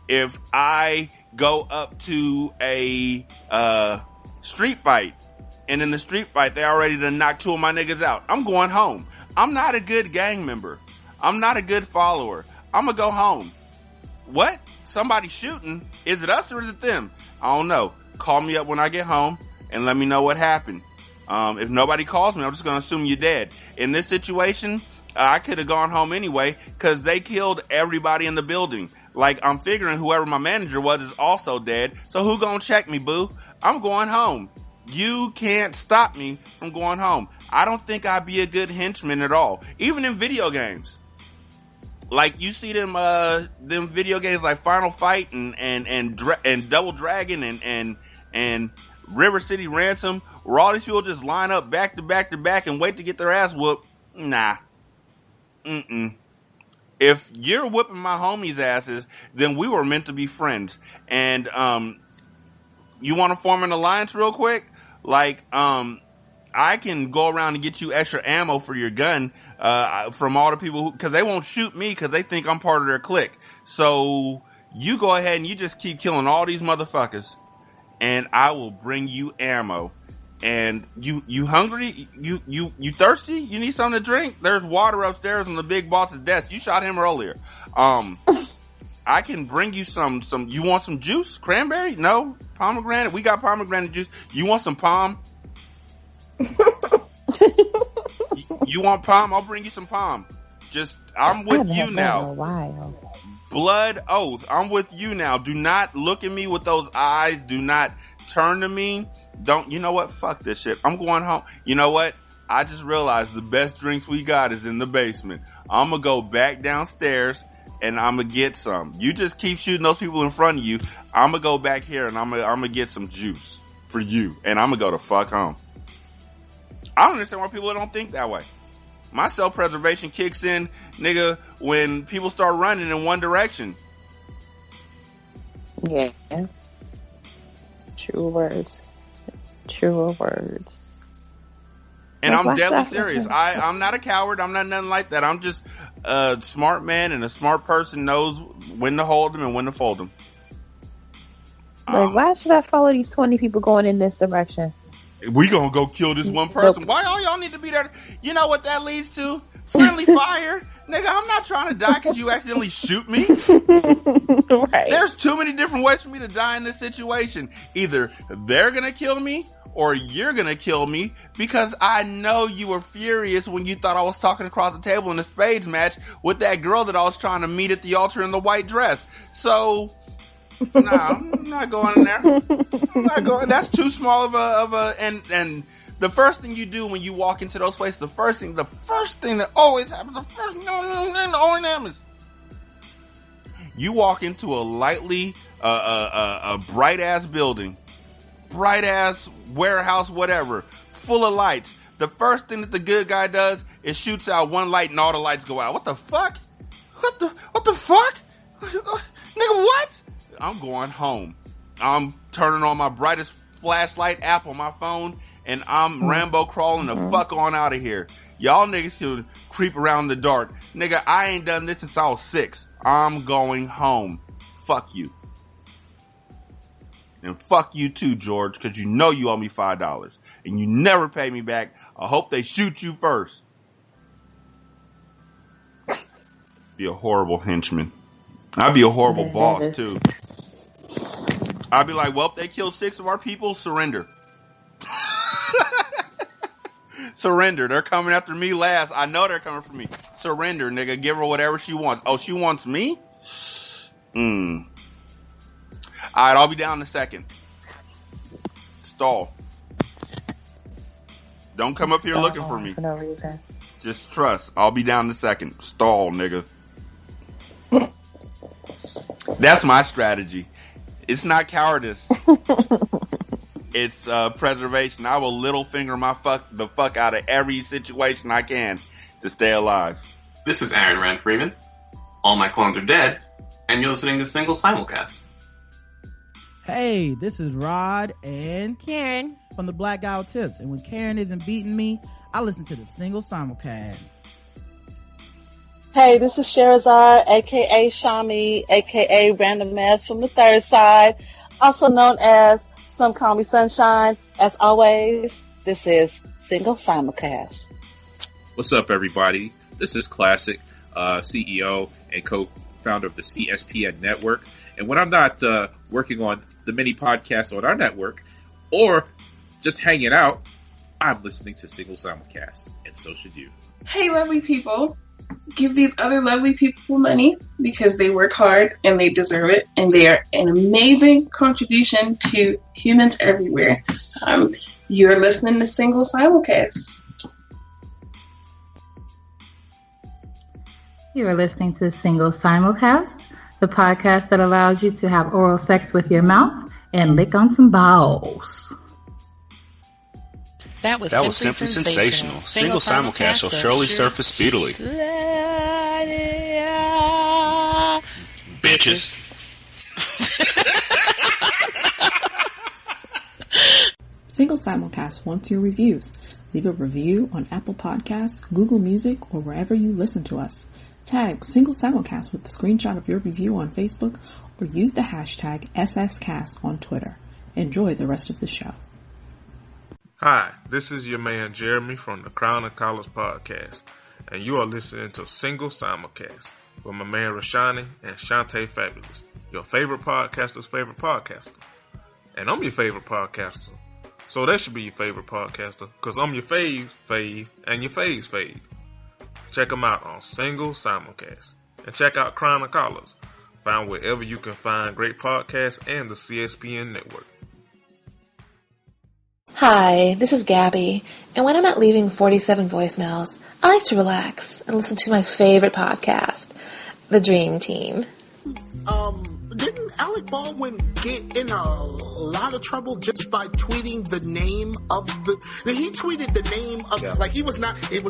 If I go up to a street fight and in the street fight they already done knocked 2 of my niggas out, I'm going home. I'm not a good gang member. I'm not a good follower. I'm going to go home. What? Somebody shooting? Is it us or is it them? I don't know. Call me up when I get home and let me know what happened. If nobody calls me, I'm just going to assume you're dead. In this situation, I could have gone home anyway because they killed everybody in the building. Like, I'm figuring whoever my manager was is also dead. So who gonna check me, boo? I'm going home. You can't stop me from going home. I don't think I'd be a good henchman at all. Even in video games. Like, you see them video games like Final Fight and Double Dragon and River City Ransom, where all these people just line up back to back to back and wait to get their ass whooped. Nah. If you're whipping my homies' asses, then we were meant to be friends. And you want to form an alliance real quick? Like, I can go around and get you extra ammo for your gun from all the people who, because they won't shoot me because they think I'm part of their clique. So you go ahead and you just keep killing all these motherfuckers, and I will bring you ammo. And you hungry? You thirsty? You need something to drink? There's water upstairs on the big boss's desk. You shot him earlier. I can bring you some. You want some juice? Cranberry? No. Pomegranate? We got pomegranate juice. You want some palm? You want palm? I'll bring you some palm. I'm with you now. Blood oath. I'm with you now. Do not look at me with those eyes. Do not turn to me. You know what? Fuck this shit. I'm going home. You know what? I just realized the best drinks we got is in the basement. I'm going to go back downstairs and I'm going to get some. You just keep shooting those people in front of you. I'm going to go back here and I'm going to get some juice for you. And I'm going to go to fuck home. I don't understand why people don't think that way. My self-preservation kicks in, nigga, when people start running in one direction. Yeah. True words. Truer words. And I'm deadly serious. I'm not a coward. I'm not nothing like that. I'm just a smart man, and a smart person knows when to hold them and when to fold them. Like, why should I follow these 20 people going in this direction? We gonna go kill this one person. Why all y'all need to be there? You know what that leads to? Friendly fire. Nigga, I'm not trying to die because you accidentally shoot me. Right. There's too many different ways for me to die in this situation. Either they're gonna kill me or you're gonna kill me, because I know you were furious when you thought I was talking across the table in a spades match with that girl that I was trying to meet at the altar in the white dress. So... Nah, I'm not going in there. I'm not going. That's too small of a and the first thing you do when you walk into those places, the first thing that always happens, the only happens. You walk into a lightly a bright ass building, bright ass warehouse, whatever, full of lights. The first thing that the good guy does is shoots out one light and all the lights go out. What the fuck? What the fuck? Nigga, what? I'm going home. I'm turning on my brightest flashlight app on my phone, and I'm Rambo crawling the fuck on out of here. Y'all niggas should creep around in the dark. Nigga, I ain't done this since I was 6. I'm going home. Fuck you. And fuck you too, George, because you know you owe me $5. And you never pay me back. I hope they shoot you first. Be a horrible henchman. I'd be a horrible boss, too. I'd be like, well, they killed 6 of our people, surrender. Surrender. They're coming after me last. I know they're coming for me. Surrender, nigga. Give her whatever she wants. Oh, she wants me? Alright, I'll be down in a second. Stall. Don't come up here looking for me. For no reason. Just trust. I'll be down in a second. Stall, nigga. That's my strategy. It's not cowardice. It's preservation. I will little finger the fuck out of every situation I can to stay alive. This is Aaron Rand Freeman. All my clones are dead, and you're listening to Single Simulcast. Hey, this is Rod and Karen from the Black Guy Tips, and when Karen isn't beating me, I listen to the Single Simulcast. Hey, this is Sherazar, aka Shami, aka Random Ass from the Third Side, also known as Some Call Me Sunshine. As always, this is Single Simulcast. What's up, everybody? This is Classic, CEO and co-founder of the CSPN Network. And when I'm not working on the many podcasts on our network, or just hanging out, I'm listening to Single Simulcast, and so should you. Hey, lovely people. Give these other lovely people money because they work hard and they deserve it, and they are an amazing contribution to humans everywhere. You're listening to Single Simulcast. You are listening to Single Simulcast, the podcast that allows you to have oral sex with your mouth and lick on some balls. That was simply sensational. Single Simulcast will surely surface speedily. Bitches. Single Simulcast wants your reviews. Leave a review on Apple Podcasts, Google Music, or wherever you listen to us. Tag Single Simulcast with the screenshot of your review on Facebook, or use the hashtag SSCast on Twitter. Enjoy the rest of the show. Hi, this is your man Jeremy from the Crown and Collars podcast, and you are listening to Single Simulcast. with my man Rashanii and Shanta Fabulous, your favorite podcaster's favorite podcaster. And I'm your favorite podcaster. So that should be your favorite podcaster, because I'm your fave, and your fave's fave. Check them out on Single Simulcast. And check out Chronicallers, found wherever you can find great podcasts and the CSPN network. Hi, this is Gabby, and when I'm not leaving 47 voicemails, I like to relax and listen to my favorite podcast, The Dream Team. Didn't Alec Baldwin get in a lot of trouble just by tweeting the name of he tweeted the name of, like, it was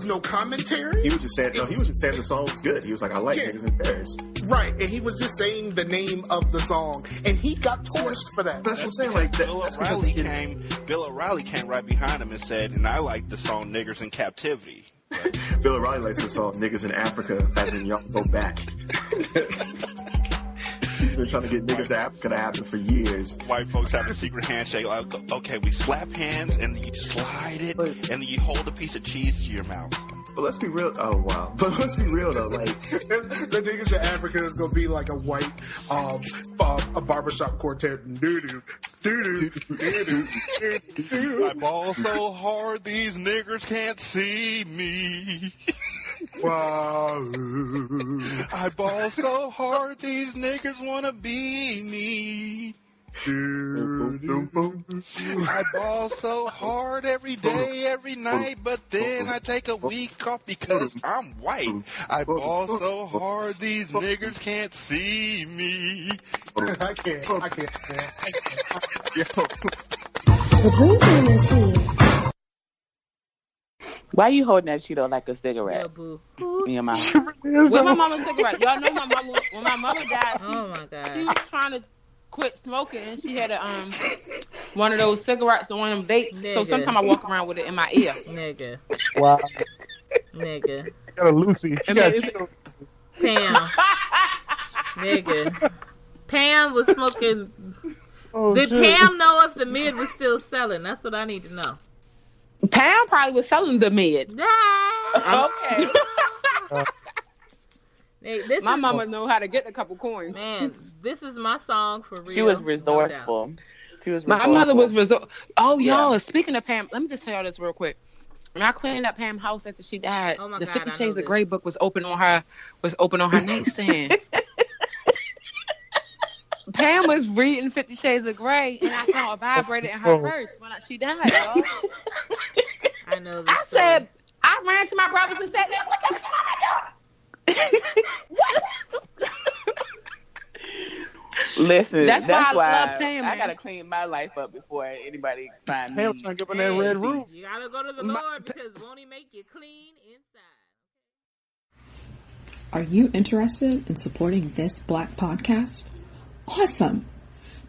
no commentary. He was just saying, he was just saying the song was good. He was like, I like Niggas in Paris. Right, and he was just saying the name of the song, and he got torched for that. That's what I'm saying, like, Bill O'Reilly came right behind him and said, and I like the song Niggers in Captivity. Bill O'Reilly likes the song Niggas in Africa, as in y'all go back. He's been trying to get niggas to Africa to happen for years. White folks have a secret handshake, like, okay, we slap hands, and then you slide it, and then you hold a piece of cheese to your mouth. But let's be real. Oh, wow. But let's be real, though. Like, the niggas in Africa is going to be like a white a barbershop quartet. Doo-doo. I ball so hard, these niggers can't see me. Wow. I ball so hard, these niggers want to be me. I ball so hard every day, every night, but then I take a week off because I'm white. I ball so hard, these niggers can't see me. I can't. The Dream Team is here. Why are you holding that Cheeto like a cigarette? Yeah, boo. In your mouth. Where's my mama's cigarette? Y'all know my mama, when my mother died, she was trying to quit smoking, and she had one of those cigarettes, one of them vapes. Nigga. So sometimes I walk around with it in my ear. Nigga. Wow. Nigga. I got a Lucy. She got Cheetos. Pam. Nigga. Pam was smoking. Did Pam know if the mid was still selling? That's what I need to know. Pam probably was selling the mid. Okay. Hey, my mama know how to get a couple coins. Man, this is my song for real. She was resourceful. My mother was resourceful. Oh, y'all, speaking of Pam, let me just tell y'all this real quick. When I cleaned up Pam's house after she died, the 50 Shades of Grey book was open on her nightstand. Pam was reading 50 Shades of Grey, and I saw a vibrator in her purse when she died, y'all. I know this. I said, I ran to my brothers and said, "What your mama doing?" Listen, that's why I love Pam. I gotta clean my life up before anybody find me. Pam trying to get up in that red room. You gotta go to the Lord, because won't He make you clean inside? Are you interested in supporting this Black podcast? Awesome!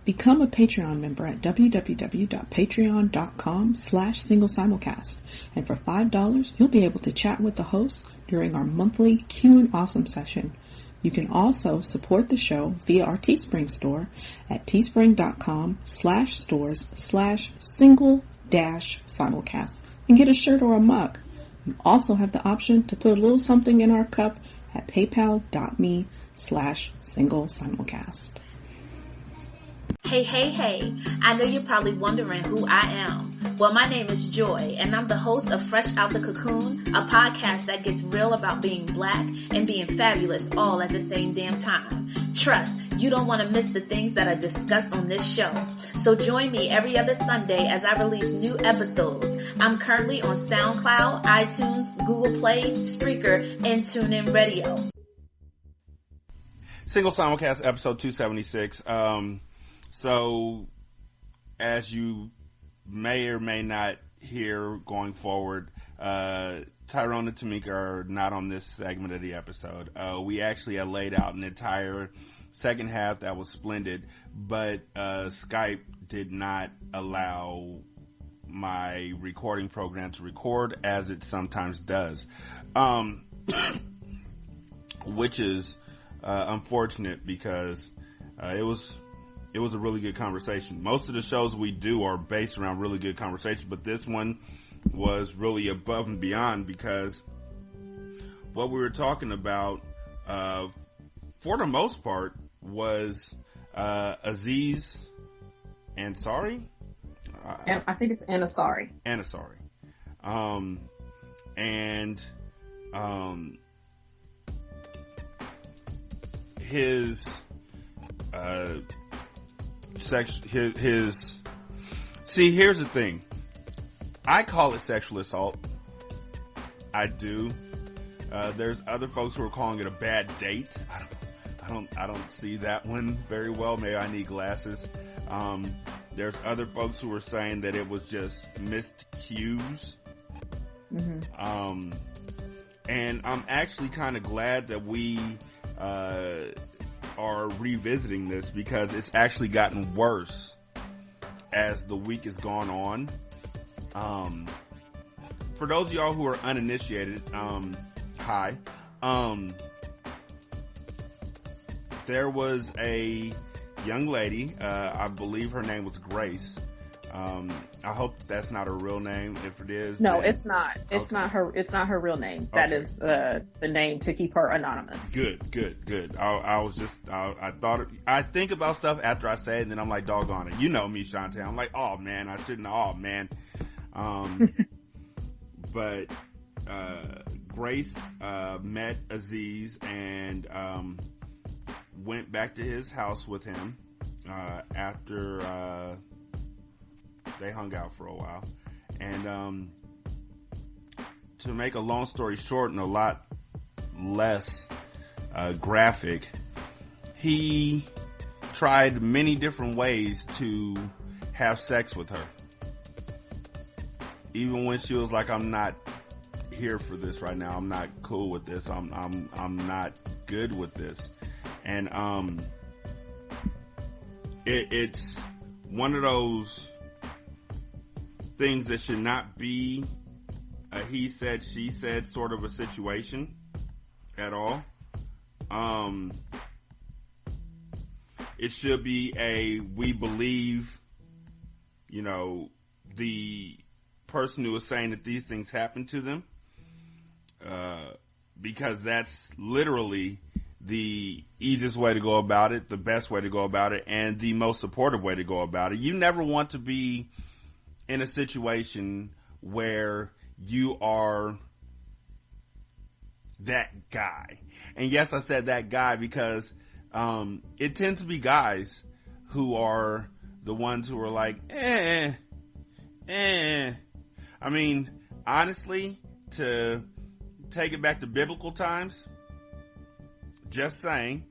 Become a Patreon member at www.patreon.com/singlesimulcast. And for $5, you'll be able to chat with the hosts during our monthly Q and Awesome session. You can also support the show via our Teespring store at teespring.com/stores/single-simulcast and get a shirt or a mug. You also have the option to put a little something in our cup at paypal.me/single-simulcast. Hey. I know you're probably wondering who I am. Well, my name is Joy, and I'm the host of Fresh Out the Cocoon, a podcast that gets real about being black and being fabulous all at the same damn time. Trust, you don't want to miss the things that are discussed on this show. So join me every other Sunday as I release new episodes. I'm currently on SoundCloud, iTunes, Google Play, Spreaker, and TuneIn Radio. Single Simulcast episode 276. So, as you may or may not hear going forward, Tyrone and Tameka are not on this segment of the episode. We actually had laid out an entire second half that was splendid, but Skype did not allow my recording program to record, as it sometimes does, which is unfortunate, because it was a really good conversation. Most of the shows we do are based around really good conversation, but this one was really above and beyond, because what we were talking about for the most part, was Aziz Ansari. And I think it's Ansari. Ansari. His see, here's the thing. I call it sexual assault. I do. There's other folks who are calling it a bad date. I don't see that one very well. Maybe I need glasses. There's other folks who are saying that it was just missed cues. Mm-hmm. And I'm actually kind of glad that we are revisiting this, because it's actually gotten worse as the week has gone on. For those of y'all who are uninitiated, hi. There was a young lady, I believe her name was Grace. I hope that's not her real name. If it is, no, then... it's not. It's not her real name. That Okay. is the name to keep her anonymous. Good. I think about stuff after I say it, and then I'm like, doggone it. You know me, Shanta. I'm like, oh man, I shouldn't. Oh man. But Grace met Aziz and went back to his house with him after they hung out for a while. And to make a long story short and a lot less graphic, he tried many different ways to have sex with her. Even when she was like, I'm not here for this right now. I'm not cool with this. I'm not good with this. And it's one of those things that should not be a he said, she said sort of a situation at all. It should be a we believe, the person who is saying that these things happen to them, because that's literally the easiest way to go about it, the best way to go about it, and the most supportive way to go about it. You never want to be in a situation where you are that guy. And yes, I said that guy because it tends to be guys who are the ones who are like, I mean, honestly, to take it back to biblical times, just saying,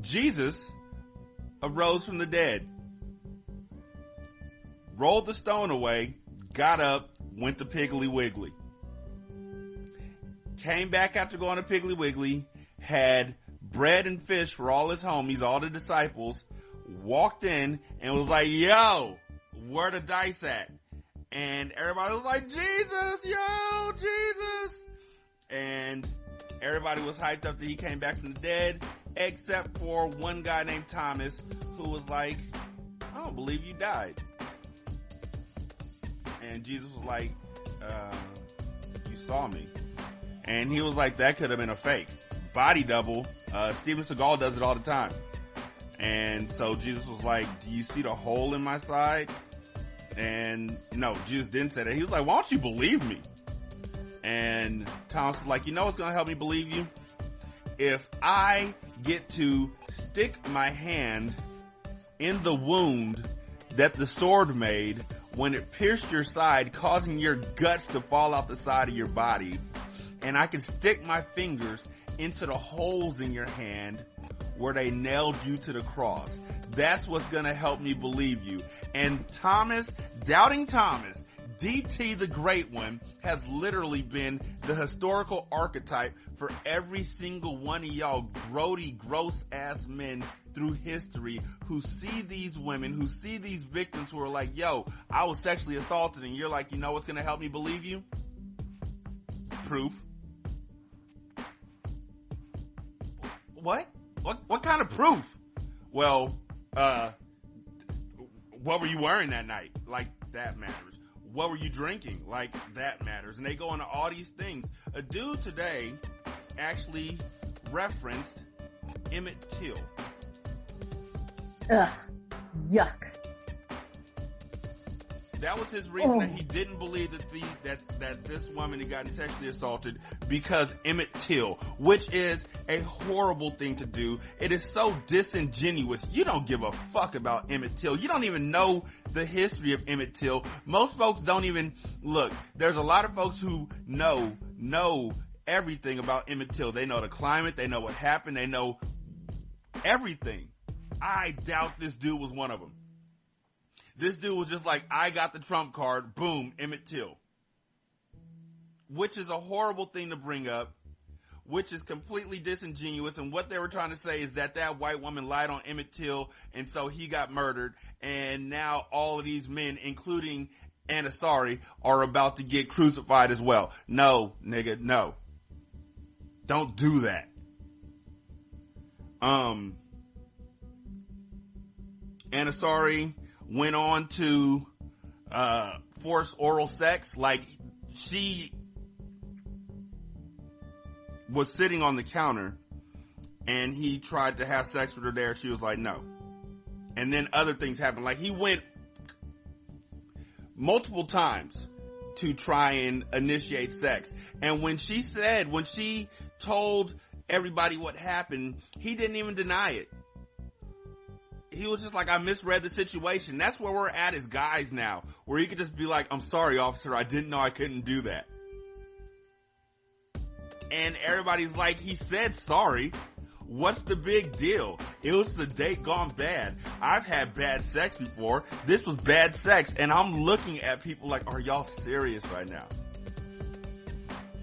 Jesus arose from the dead, rolled the stone away, got up, went to Piggly Wiggly, came back after going to Piggly Wiggly, had bread and fish for all his homies, all the disciples, walked in and was like, yo, where the dice at? And everybody was like, Jesus, yo, Jesus. And everybody was hyped up that he came back from the dead, except for one guy named Thomas, who was like, I don't believe you died. And Jesus was like, you saw me. And he was like, that could have been a fake. Body double. Steven Seagal does it all the time. And so Jesus was like, do you see the hole in my side? And no, Jesus didn't say that. He was like, why don't you believe me? And Thomas was like, you know what's going to help me believe you? If I get to stick my hand in the wound that the sword made when it pierced your side, causing your guts to fall out the side of your body, and I can stick my fingers into the holes in your hand where they nailed you to the cross. That's what's going to help me believe you. And Thomas, Doubting Thomas, DT the Great One, has literally been the historical archetype for every single one of y'all grody, gross-ass men through history who see these women, who see these victims who are like, yo, I was sexually assaulted, and you're like, you know what's going to help me believe you? Proof. What? What kind of proof? Well, what were you wearing that night? Like, that matters. What were you drinking? Like, that matters. And they go into all these things. A dude today actually referenced Emmett Till. Ugh. Yuck. That was his reason that he didn't believe that this woman had gotten sexually assaulted, because Emmett Till, which is a horrible thing to do. It is so disingenuous. You don't give a fuck about Emmett Till. You don't even know the history of Emmett Till. Most folks don't even look. There's a lot of folks who know everything about Emmett Till. They know the climate. They know what happened. They know everything. I doubt this dude was one of them. This dude was just like, I got the trump card, boom, Emmett Till. Which is a horrible thing to bring up, which is completely disingenuous, and what they were trying to say is that white woman lied on Emmett Till, and so he got murdered, and now all of these men, including Ansari, are about to get crucified as well. No, nigga, no. Don't do that. Ansari went on to force oral sex. Like, she was sitting on the counter and he tried to have sex with her there. She was like, no. And then other things happened. Like, he went multiple times to try and initiate sex. And when she told everybody what happened, he didn't even deny it. He was just like, I misread the situation. That's where we're at as guys now, where he could just be like, I'm sorry, officer, I didn't know I couldn't do that. And everybody's like, he said sorry. What's the big deal? It was the date gone bad. I've had bad sex before. This was bad sex. And I'm looking at people like, are y'all serious right now?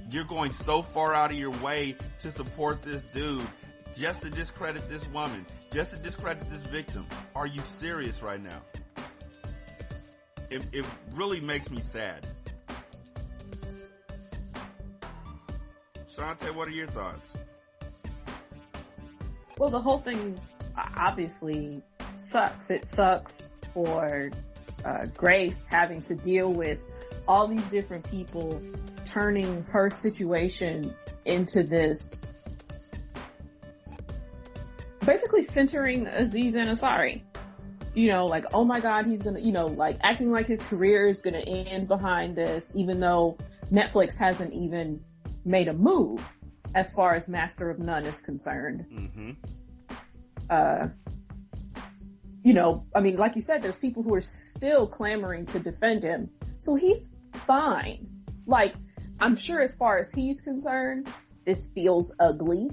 You're going so far out of your way to support this dude, just to discredit this woman, just to discredit this victim. Are you serious right now? It really makes me sad. Shante, what are your thoughts? Well, the whole thing obviously sucks. It sucks for Grace having to deal with all these different people turning her situation into this, basically centering Aziz Ansari. You know, like, oh my God, he's gonna, like acting like his career is gonna end behind this, even though Netflix hasn't even made a move as far as Master of None is concerned. Mm-hmm. I mean, like you said, there's people who are still clamoring to defend him. So he's fine. Like, I'm sure as far as he's concerned, this feels ugly,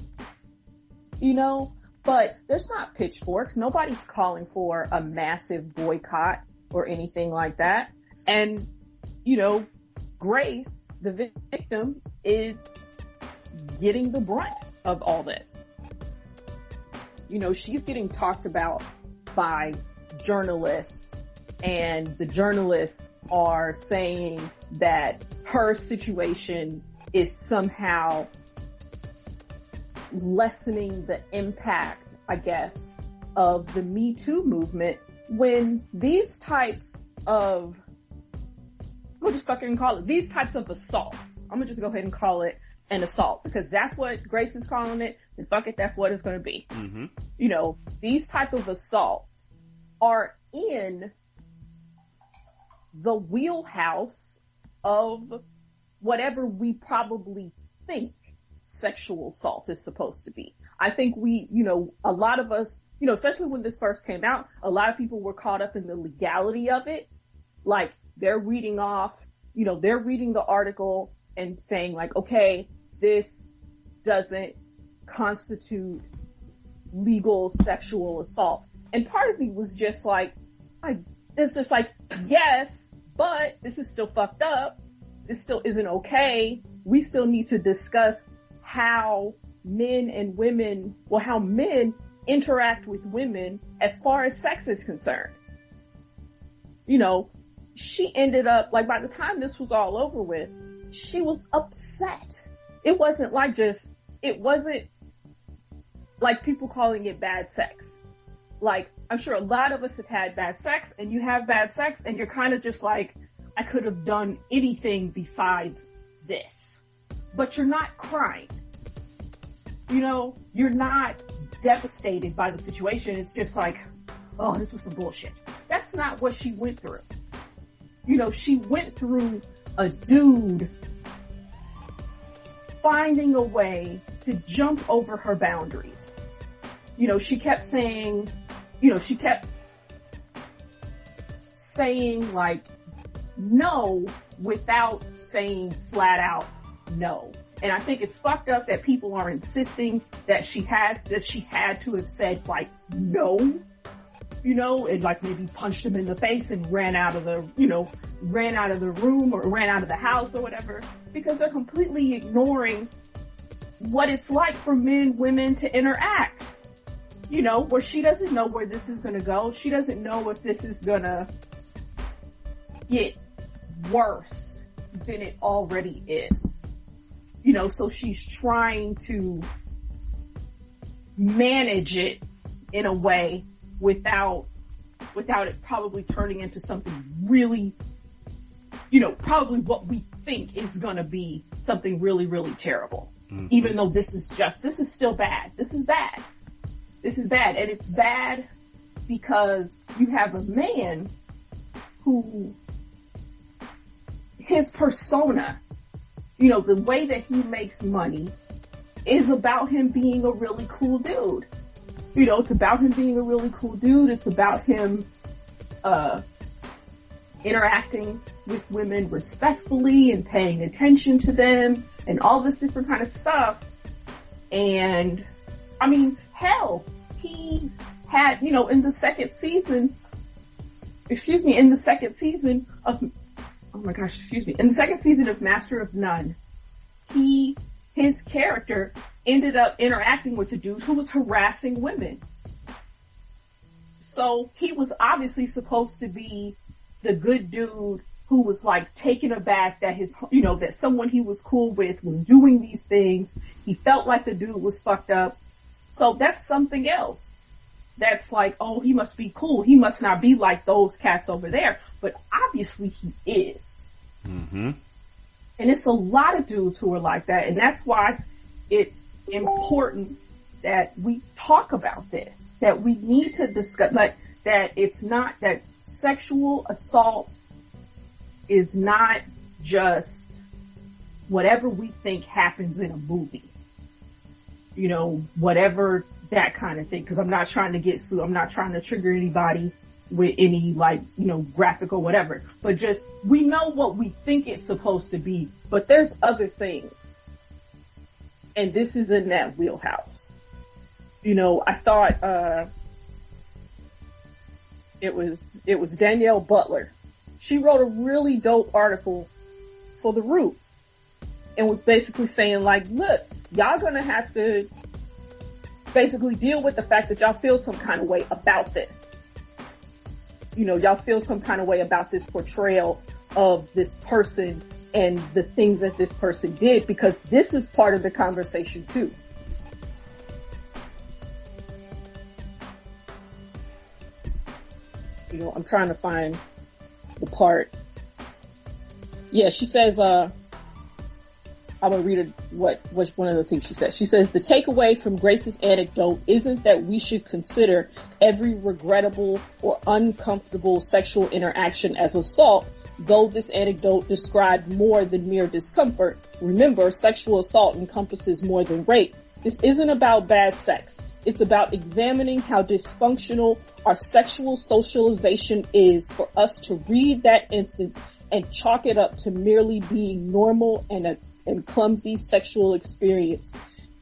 but there's not pitchforks. Nobody's calling for a massive boycott or anything like that. And, Grace, the victim, is getting the brunt of all this. She's getting talked about by journalists, and the journalists are saying that her situation is somehow lessening the impact, I guess, of the Me Too movement, when these types of, we'll just fucking call it, these types of assaults, I'm gonna just go ahead and call it an assault, because that's what Grace is calling it, and fuck it, that's what it's gonna be. Mm-hmm. These type of assaults are in the wheelhouse of whatever we probably think sexual assault is supposed to be. I think a lot of us, especially when this first came out, a lot of people were caught up in the legality of it. Like, they're reading the article and saying like, okay, this doesn't constitute legal sexual assault. And part of me was just like, yes, but this is still fucked up. This still isn't okay. We still need to discuss how men interact with women as far as sex is concerned. She ended up, like, by the time this was all over with, she was upset. It wasn't like people calling it bad sex. Like, I'm sure a lot of us have had bad sex, and you have bad sex, and you're kind of just like, I could have done anything besides this. But you're not crying. You're not devastated by the situation. It's just like, oh, this was some bullshit. That's not what she went through. You know, she went through a dude finding a way to jump over her boundaries. You know, she kept saying like no without saying flat out no. And I think it's fucked up that people are insisting that she had to have said like no, you know, and like maybe punched him in the face and ran out of the room or ran out of the house or whatever, because they're completely ignoring what it's like for men, women to interact, you know, where she doesn't know where this is going to go. She doesn't know if this is going to get worse than it already is, you know, so she's trying to manage it in a way without it probably turning into something really, you know, probably what we think is going to be something really, really terrible. Mm-hmm. Even though this is still bad. This is bad. And it's bad because you have a man who, his persona, you know, the way that he makes money is about him being a really cool dude. You know, it's about him being a really cool dude. It's about him, interacting with women respectfully and paying attention to them and all this different kind of stuff. And I mean, hell, he had, you know, in the second season of Master of None, his character ended up interacting with a dude who was harassing women. So he was obviously supposed to be the good dude who was like taken aback that that someone he was cool with was doing these things. He felt like the dude was fucked up. So that's something else. That's like, oh, he must be cool. He must not be like those cats over there. But obviously he is. Mm-hmm. And it's a lot of dudes who are like that. And that's why it's important that we talk about this, that we need to discuss, like, that it's not, that sexual assault is not just whatever we think happens in a movie. You know, whatever that kind of thing. Because I'm not trying to get sued. I'm not trying to trigger anybody with any, like, you know, graphic or whatever. But just, we know what we think it's supposed to be. But there's other things. And this is in that wheelhouse. You know, I thought, it was Danielle Butler. She wrote a really dope article for The Root and was basically saying, like, look, y'all gonna have to basically deal with the fact that y'all feel some kind of way about this. You know, y'all feel some kind of way about this portrayal of this person and the things that this person did, because this is part of the conversation too. You know, I'm trying to find the part. Yeah, she says, I'm going to read it, what's one of the things she says. She says, the takeaway from Grace's anecdote isn't that we should consider every regrettable or uncomfortable sexual interaction as assault, though this anecdote described more than mere discomfort. Remember, sexual assault encompasses more than rape. This isn't about bad sex. It's about examining how dysfunctional our sexual socialization is for us to read that instance and chalk it up to merely being normal and clumsy sexual experience.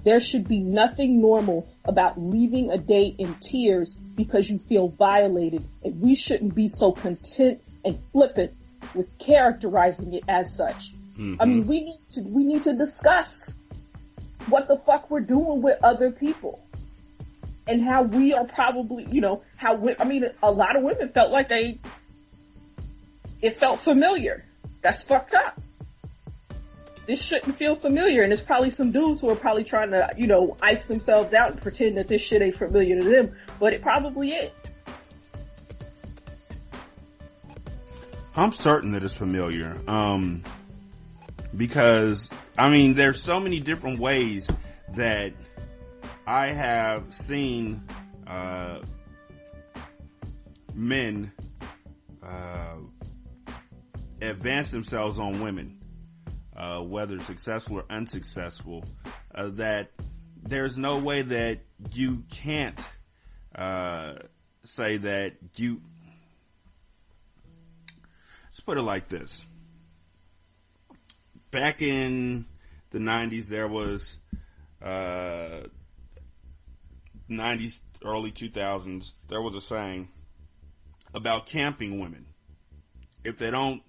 There should be nothing normal about leaving a date in tears because you feel violated, and we shouldn't be so content and flippant with characterizing it as such. Mm-hmm. I mean, we need to discuss what the fuck we're doing with other people. And how we are probably, you know, a lot of women felt like it felt familiar. That's fucked up. This shouldn't feel familiar. And there's probably some dudes who are probably trying to, you know, ice themselves out and pretend that this shit ain't familiar to them. But it probably is. I'm certain that it's familiar. Because, I mean, there's so many different ways that I have seen men advance themselves on women, whether successful or unsuccessful, that there's no way that you can't say that you... Let's put it like this. Back in the 90s, there was 90s, early 2000s, there was a saying about camping women. If they don't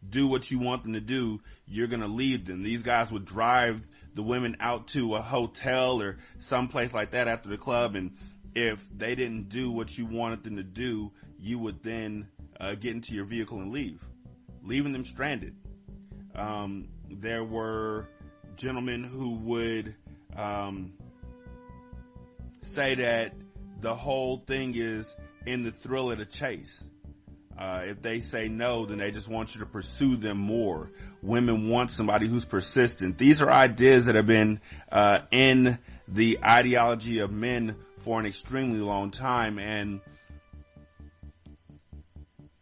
do what you want them to do, you're going to leave them. These guys would drive the women out to a hotel or someplace like that after the club, and if they didn't do what you wanted them to do, you would then get into your vehicle and leave, leaving them stranded. There were gentlemen who would say that the whole thing is in the thrill of the chase. If they say no, then they just want you to pursue them more. Women want somebody who's persistent. These are ideas that have been in the ideology of men for an extremely long time. And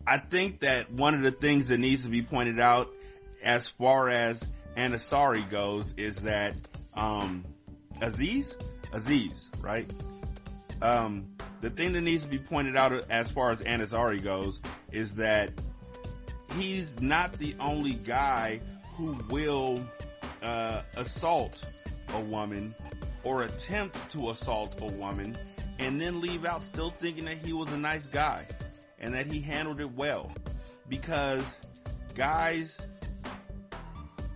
I think that one of the things that needs to be pointed out as far as Ansari goes is that Aziz, right? The thing that needs to be pointed out as far as Ansari goes is that he's not the only guy who will assault a woman or attempt to assault a woman and then leave out still thinking that he was a nice guy and that he handled it well. Because guys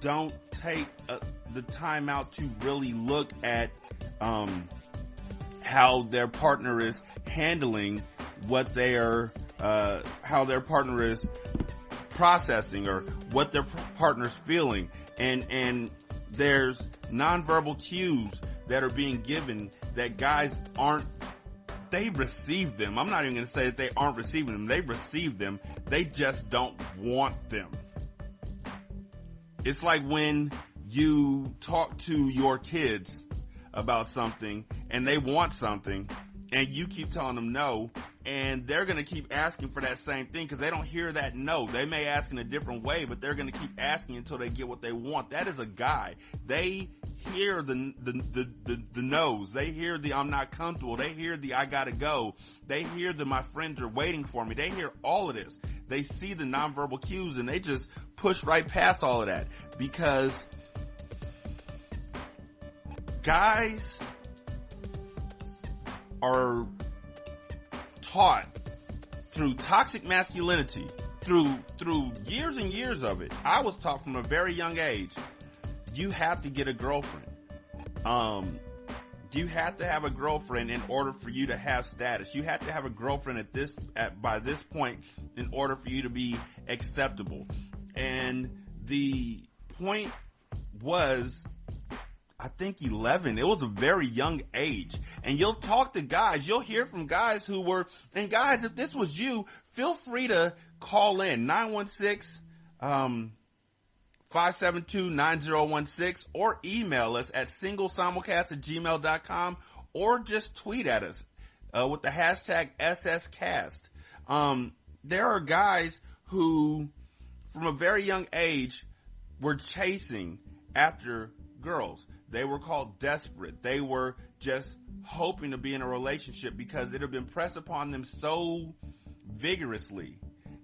don't take the time out to really look at how their partner is handling what they are, how their partner is processing or what their partner's feeling. And there's nonverbal cues that are being given that guys aren't, they receive them. I'm not even going to say that they aren't receiving them. They receive them. They just don't want them. It's like when you talk to your kids about something and they want something and you keep telling them no, and they're going to keep asking for that same thing because they don't hear that no. They may ask in a different way, but they're going to keep asking until they get what they want. That is a guy. They hear the no's. They hear the I'm not comfortable. They hear the I gotta go. They hear the my friends are waiting for me. They hear all of this. They see the nonverbal cues and they just push right past all of that because guys are taught through toxic masculinity, through years and years of it. I was taught from a very young age, you have to get a girlfriend. You have to have a girlfriend in order for you to have status. You have to have a girlfriend by this point in order for you to be acceptable. And the point was, I think 11. It was a very young age. And you'll talk to guys, you'll hear from guys who were, and guys, if this was you, feel free to call in 916-572-9016 or email us at singlesimulcast@gmail.com or just tweet at us with the hashtag SSCast. There are guys who, from a very young age, were chasing after girls. They were called desperate. They were just hoping to be in a relationship because it had been pressed upon them so vigorously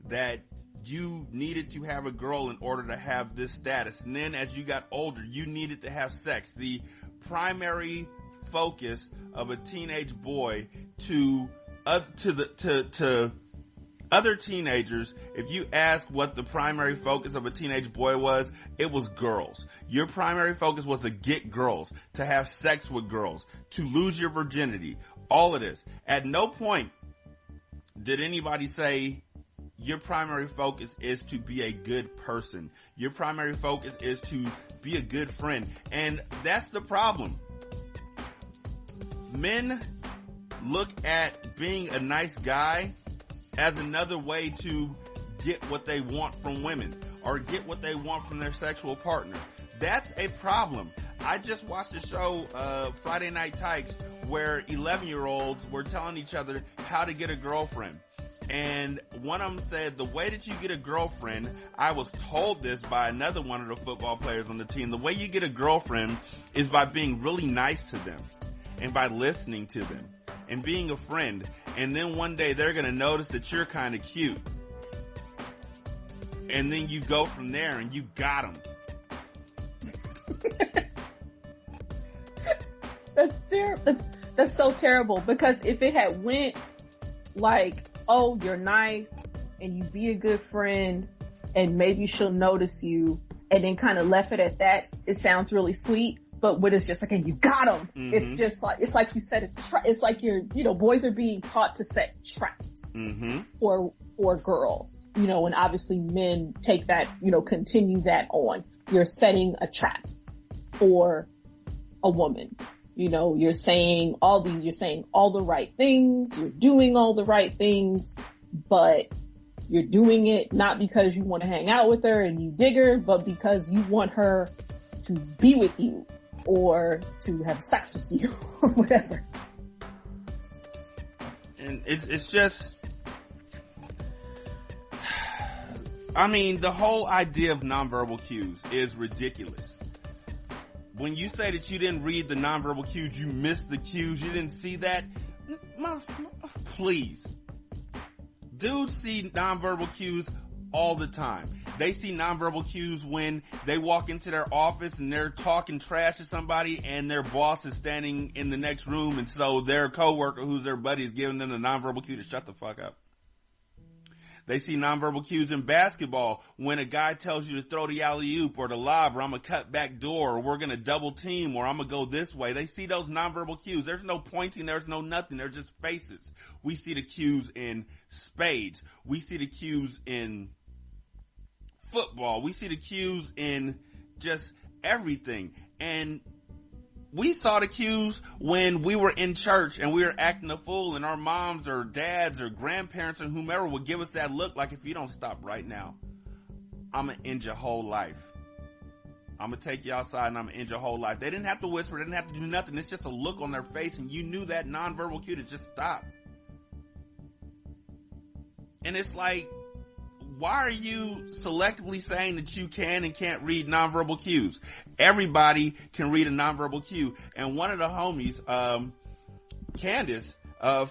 that you needed to have a girl in order to have this status. And then as you got older, you needed to have sex. The primary focus of a teenage boy to other teenagers, if you ask what the primary focus of a teenage boy was, it was girls. Your primary focus was to get girls, to have sex with girls, to lose your virginity, all of this. At no point did anybody say your primary focus is to be a good person. Your primary focus is to be a good friend. And that's the problem. Men look at being a nice guy as another way to get what they want from women or get what they want from their sexual partner. That's a problem. I just watched a show, Friday Night Tykes, where 11-year-olds were telling each other how to get a girlfriend. And one of them said, the way that you get a girlfriend, I was told this by another one of the football players on the team, the way you get a girlfriend is by being really nice to them and by listening to them and being a friend. And then one day they're going to notice that you're kind of cute. And then you go from there and you got them. That's terrible. That's so terrible, because if it had went like, oh, you're nice and you be a good friend and maybe she'll notice you, and then kind of left it at that, it sounds really sweet. But when it's just like, and you got them, it's just like, it's like you set a trap. It's like boys are being taught to set traps for girls, and obviously men take that, continue that on. You're setting a trap for a woman. You're saying all the right things, you're doing all the right things, but you're doing it not because you want to hang out with her and you dig her, but because you want her to be with you or to have sex with you or whatever. And it's just, the whole idea of nonverbal cues is ridiculous. When you say that you didn't read the nonverbal cues, you missed the cues, you didn't see that, please. Dudes see nonverbal cues all the time. They see nonverbal cues when they walk into their office and they're talking trash to somebody and their boss is standing in the next room, and so their coworker, who's their buddy, is giving them the nonverbal cue to shut the fuck up. They see nonverbal cues in basketball when a guy tells you to throw the alley-oop or the lob, or I'm going to cut back door, or we're going to double team, or I'm going to go this way. They see those nonverbal cues. There's no pointing. There's no nothing. They're just faces. We see the cues in spades. We see the cues in football. We see the cues in just everything. And we saw the cues when we were in church and we were acting a fool, and our moms or dads or grandparents or whomever would give us that look like, if you don't stop right now, I'm going to end your whole life. I'm going to take you outside and I'm going to end your whole life. They didn't have to whisper. They didn't have to do nothing. It's just a look on their face, and you knew that nonverbal cue to just stop. And it's like, why are you selectively saying that you can and can't read nonverbal cues? Everybody can read a nonverbal cue. And one of the homies, Candace,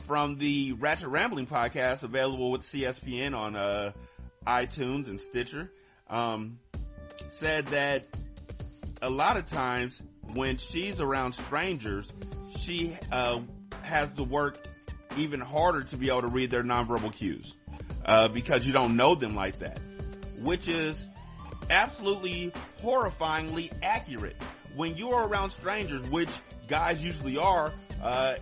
from the Ratchet Rambling podcast, available with CSPN on iTunes and Stitcher, said that a lot of times when she's around strangers, she has to work even harder to be able to read their nonverbal cues. Because you don't know them like that, which is absolutely horrifyingly accurate. When you are around strangers, which guys usually are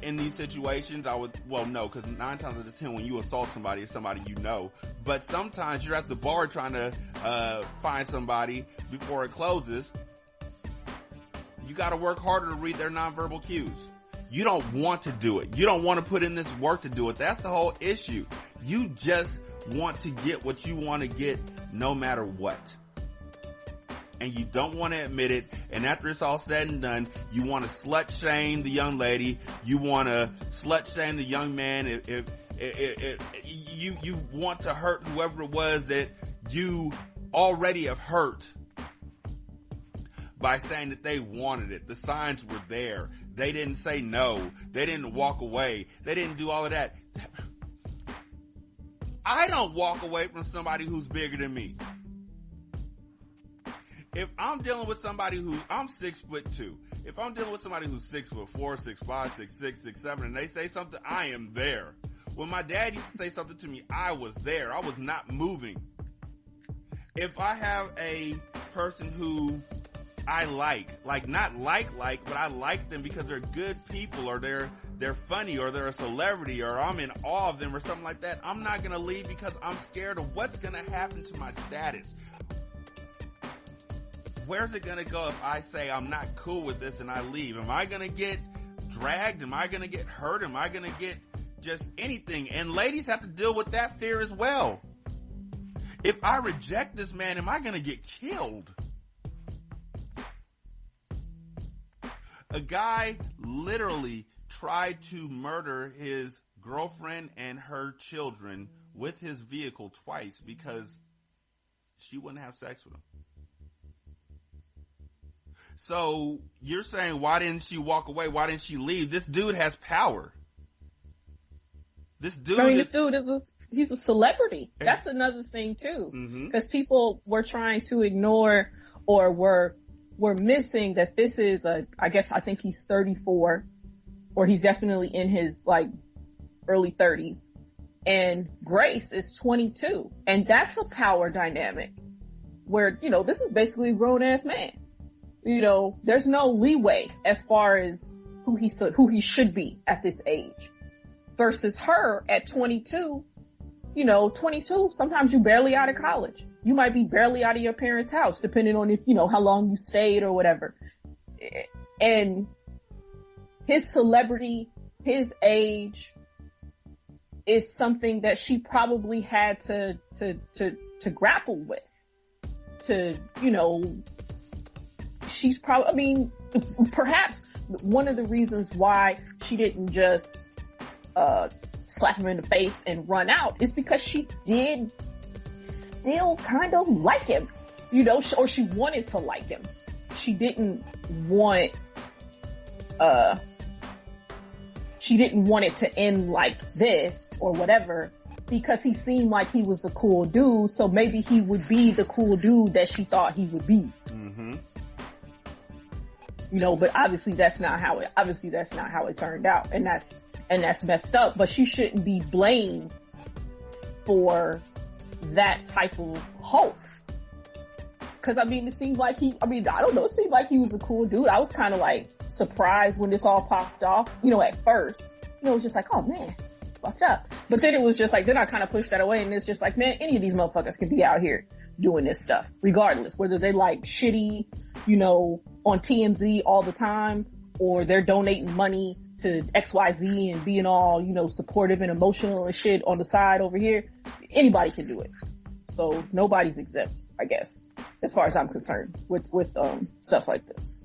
in these situations, because 9 times out of 10 when you assault somebody, it's somebody you know. But sometimes you're at the bar trying to find somebody before it closes. You got to work harder to read their nonverbal cues. You don't want to do it. You don't want to put in this work to do it. That's the whole issue. You just want to get what you want to get no matter what. And you don't want to admit it. And after it's all said and done, you want to slut shame the young lady. You want to slut shame the young man. If you want to hurt whoever it was that you already have hurt by saying that they wanted it. The signs were there. They didn't say no. They didn't walk away. They didn't do all of that. I don't walk away from somebody who's bigger than me. If I'm dealing with somebody I'm 6'2". If I'm dealing with somebody who's 6'4", 6'5", 6'6", 6'7", and they say something, I am there. When my dad used to say something to me, I was there. I was not moving. If I have a person who I not but I like them because they're good people, or they're funny, or they're a celebrity, or I'm in awe of them or something like that, I'm not going to leave because I'm scared of what's going to happen to my status. Where's it going to go if I say I'm not cool with this and I leave? Am I going to get dragged? Am I going to get hurt? Am I going to get just anything? And ladies have to deal with that fear as well. If I reject this man, am I going to get killed? A guy literally tried to murder his girlfriend and her children with his vehicle twice because she wouldn't have sex with him. So you're saying, why didn't she walk away? Why didn't she leave? This dude has power. This dude he's a celebrity. That's another thing too. Because people were trying to ignore or were missing that this is I think he's 34, or he's definitely in his like early 30s. And Grace is 22. And that's a power dynamic where, you know, this is basically a grown ass man. You know, there's no leeway as far as who he should be at this age. Versus her at 22, you know, 22, sometimes you're barely out of college. You might be barely out of your parents' house, depending on if, you know, how long you stayed or whatever. And his celebrity, his age is something that she probably had to grapple with. To, you know, she's probably, I mean, perhaps one of the reasons why she didn't just slap him in the face and run out is because she did still kind of like him, you know, or she wanted to like him. She didn't want it to end like this or whatever, because he seemed like he was a cool dude, so maybe he would be the cool dude that she thought he would be. You know, but obviously that's not how it turned out, and that's messed up. But she shouldn't be blamed for that type of hope. Cause I mean, it seemed like I don't know, it seemed like he was a cool dude. I was kind of like surprised when this all popped off, you know, at first. You know, it was just like, oh man, fucked up. But then it was just like, then I kind of pushed that away, and it's just like, man, any of these motherfuckers can be out here doing this stuff, regardless, whether they like shitty, you know, on TMZ all the time, or they're donating money to XYZ and being all, you know, supportive and emotional and shit on the side over here. Anybody can do it. So nobody's exempt, I guess, as far as I'm concerned with stuff like this.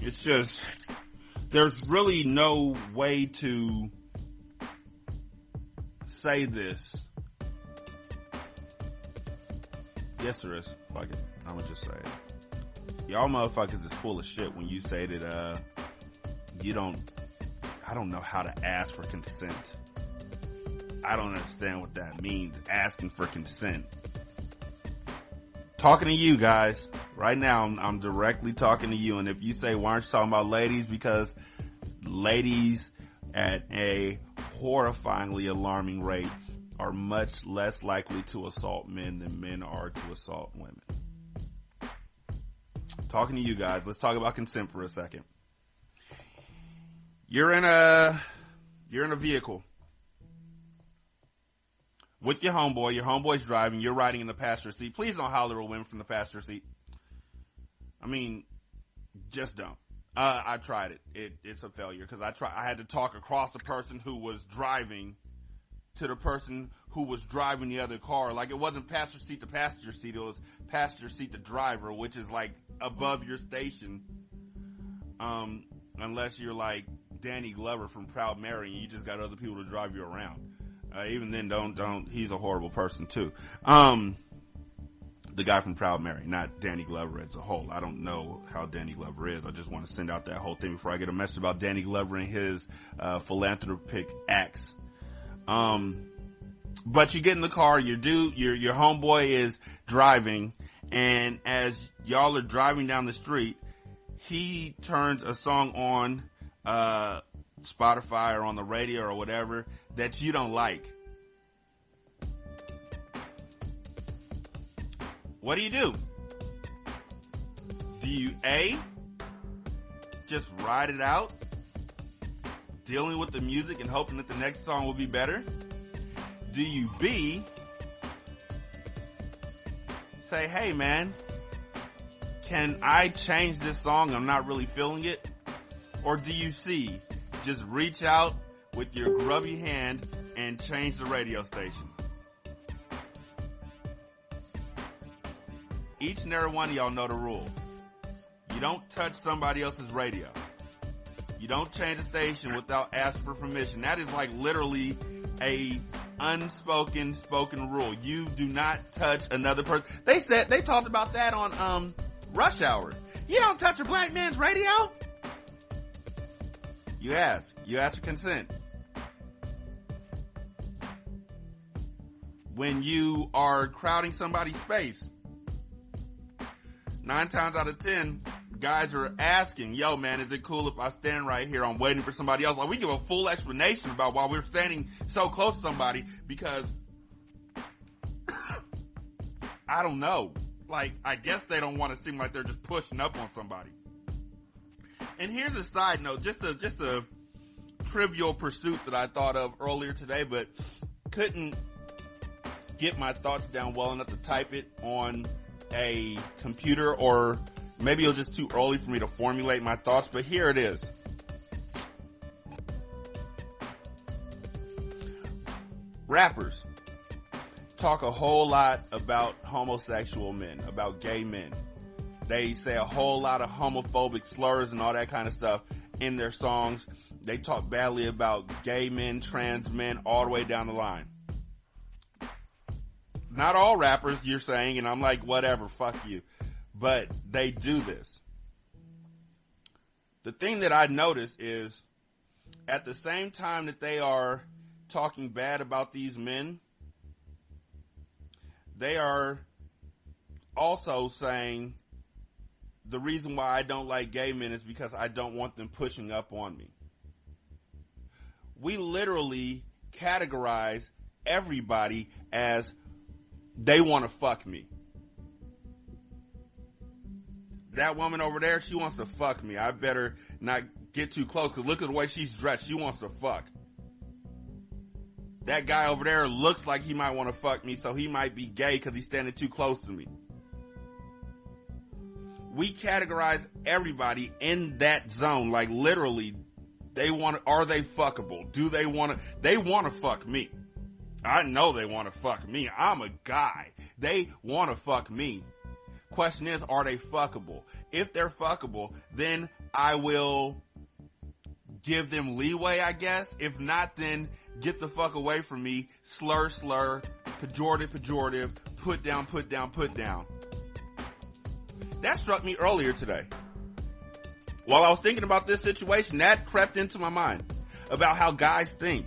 It's just, there's really no way to say this. Yes, there is. Fuck it. I'm gonna just say it. Y'all motherfuckers is full of shit when you say that, I don't know how to ask for consent. I don't understand what that means, asking for consent. Talking to you guys. Right now, I'm directly talking to you, and if you say, why aren't you talking about ladies? Because ladies at a horrifyingly alarming rate are much less likely to assault men than men are to assault women. Talking to you guys, let's talk about consent for a second. You're in a vehicle with your homeboy's driving, you're riding in the passenger seat. Please don't holler at women from the passenger seat. I mean, just don't. I tried it. It's a failure because I had to talk across the person who was driving to the person who was driving the other car. Like, it wasn't passenger seat to passenger seat, it was passenger seat to driver, which is like above your station. Unless you're like Danny Glover from Proud Mary and you just got other people to drive you around. Even then, don't, he's a horrible person too. The guy from Proud Mary, not Danny Glover as a whole. I don't know how Danny Glover is. I just want to send out that whole thing before I get a message about Danny Glover and his philanthropic acts. But you get in the car, your homeboy is driving, and as y'all are driving down the street, he turns a song on Spotify or on the radio or whatever that you don't like. What do? Do you A, just ride it out, dealing with the music and hoping that the next song will be better? Do you B, say, hey man, can I change this song? I'm not really feeling it. Or do you C, just reach out with your grubby hand and change the radio station? Each and every one of y'all know the rule. don't touch somebody else's radio. You don't change the station without asking for permission. That is like literally a spoken rule. You do not touch another person. They talked about that on Rush Hour. You don't touch a black man's radio? You ask for consent. When you are crowding somebody's space, 9 times out of 10, guys are asking, yo man, is it cool if I stand right here? I'm waiting for somebody else. Like, we give a full explanation about why we're standing so close to somebody, because I don't know. Like, I guess they don't want to seem like they're just pushing up on somebody. And here's a side note, just a trivial pursuit that I thought of earlier today, but couldn't get my thoughts down well enough to type it on a computer, or maybe it was just too early for me to formulate my thoughts, but here it is. Rappers talk a whole lot about homosexual men, about gay men. They say a whole lot of homophobic slurs and all that kind of stuff in their songs. They talk badly about gay men, trans men, all the way down the line. Not all rappers, you're saying, and I'm like, whatever, fuck you. But they do this. The thing that I notice is, at the same time that they are talking bad about these men, they are also saying, the reason why I don't like gay men is because I don't want them pushing up on me. We literally categorize everybody as they want to fuck me. That woman over there, she wants to fuck me. I better not get too close, because look at the way she's dressed. She wants to fuck. That guy over there looks like he might want to fuck me, so he might be gay because he's standing too close to me. We categorize everybody in that zone. Like, literally, are they fuckable? They want to fuck me. I know they want to fuck me. I'm a guy. They want to fuck me. Question is, are they fuckable? If they're fuckable, then I will give them leeway, I guess. If not, then get the fuck away from me. Slur, pejorative, put down. That struck me earlier today. While I was thinking about this situation, that crept into my mind about how guys think.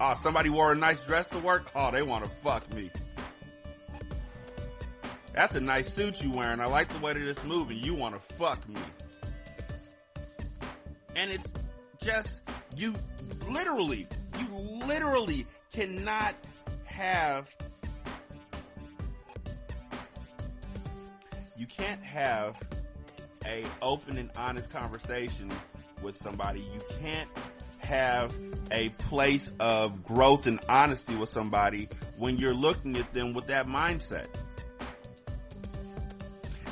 Oh, somebody wore a nice dress to work? Oh, they want to fuck me. That's a nice suit you wearing. I like the way that it's moving. You want to fuck me. And it's just, you literally cannot have, you can't have a open and honest conversation with somebody. You can't have a place of growth and honesty with somebody when you're looking at them with that mindset.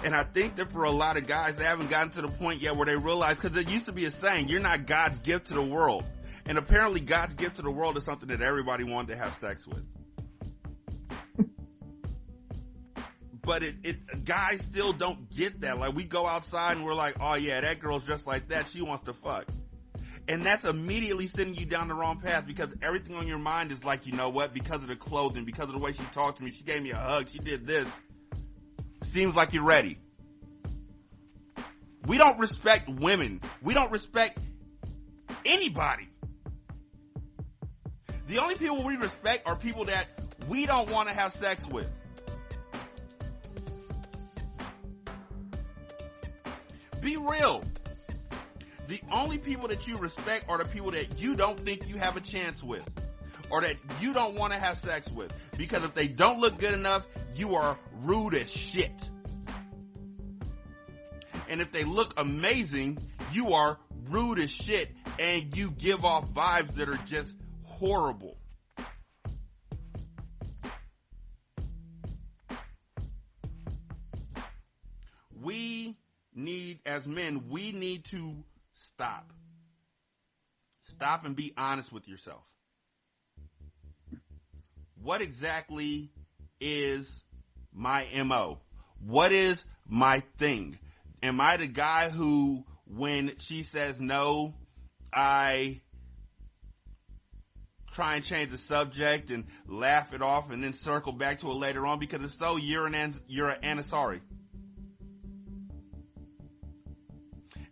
And I think that for a lot of guys, they haven't gotten to the point yet where they realize, because there used to be a saying, you're not God's gift to the world. And apparently God's gift to the world is something that everybody wanted to have sex with. But guys still don't get that. Like, we go outside and we're like, oh yeah, that girl's just like that. She wants to fuck. And that's immediately sending you down the wrong path, because everything on your mind is like, you know what? Because of the clothing, because of the way she talked to me, she gave me a hug, she did this. Seems like you're ready. We don't respect women. We don't respect anybody. The only people we respect are people that we don't want to have sex with. Be real. The only people that you respect are the people that you don't think you have a chance with, or that you don't want to have sex with. Because if they don't look good enough, you are rude as shit. And if they look amazing, you are rude as shit, and you give off vibes that are just horrible. As men, we need to stop. Stop and be honest with yourself. What exactly is my MO? What is my thing? Am I the guy who, when she says no, I try and change the subject and laugh it off and then circle back to it later on? Because if so, you're an Ansari.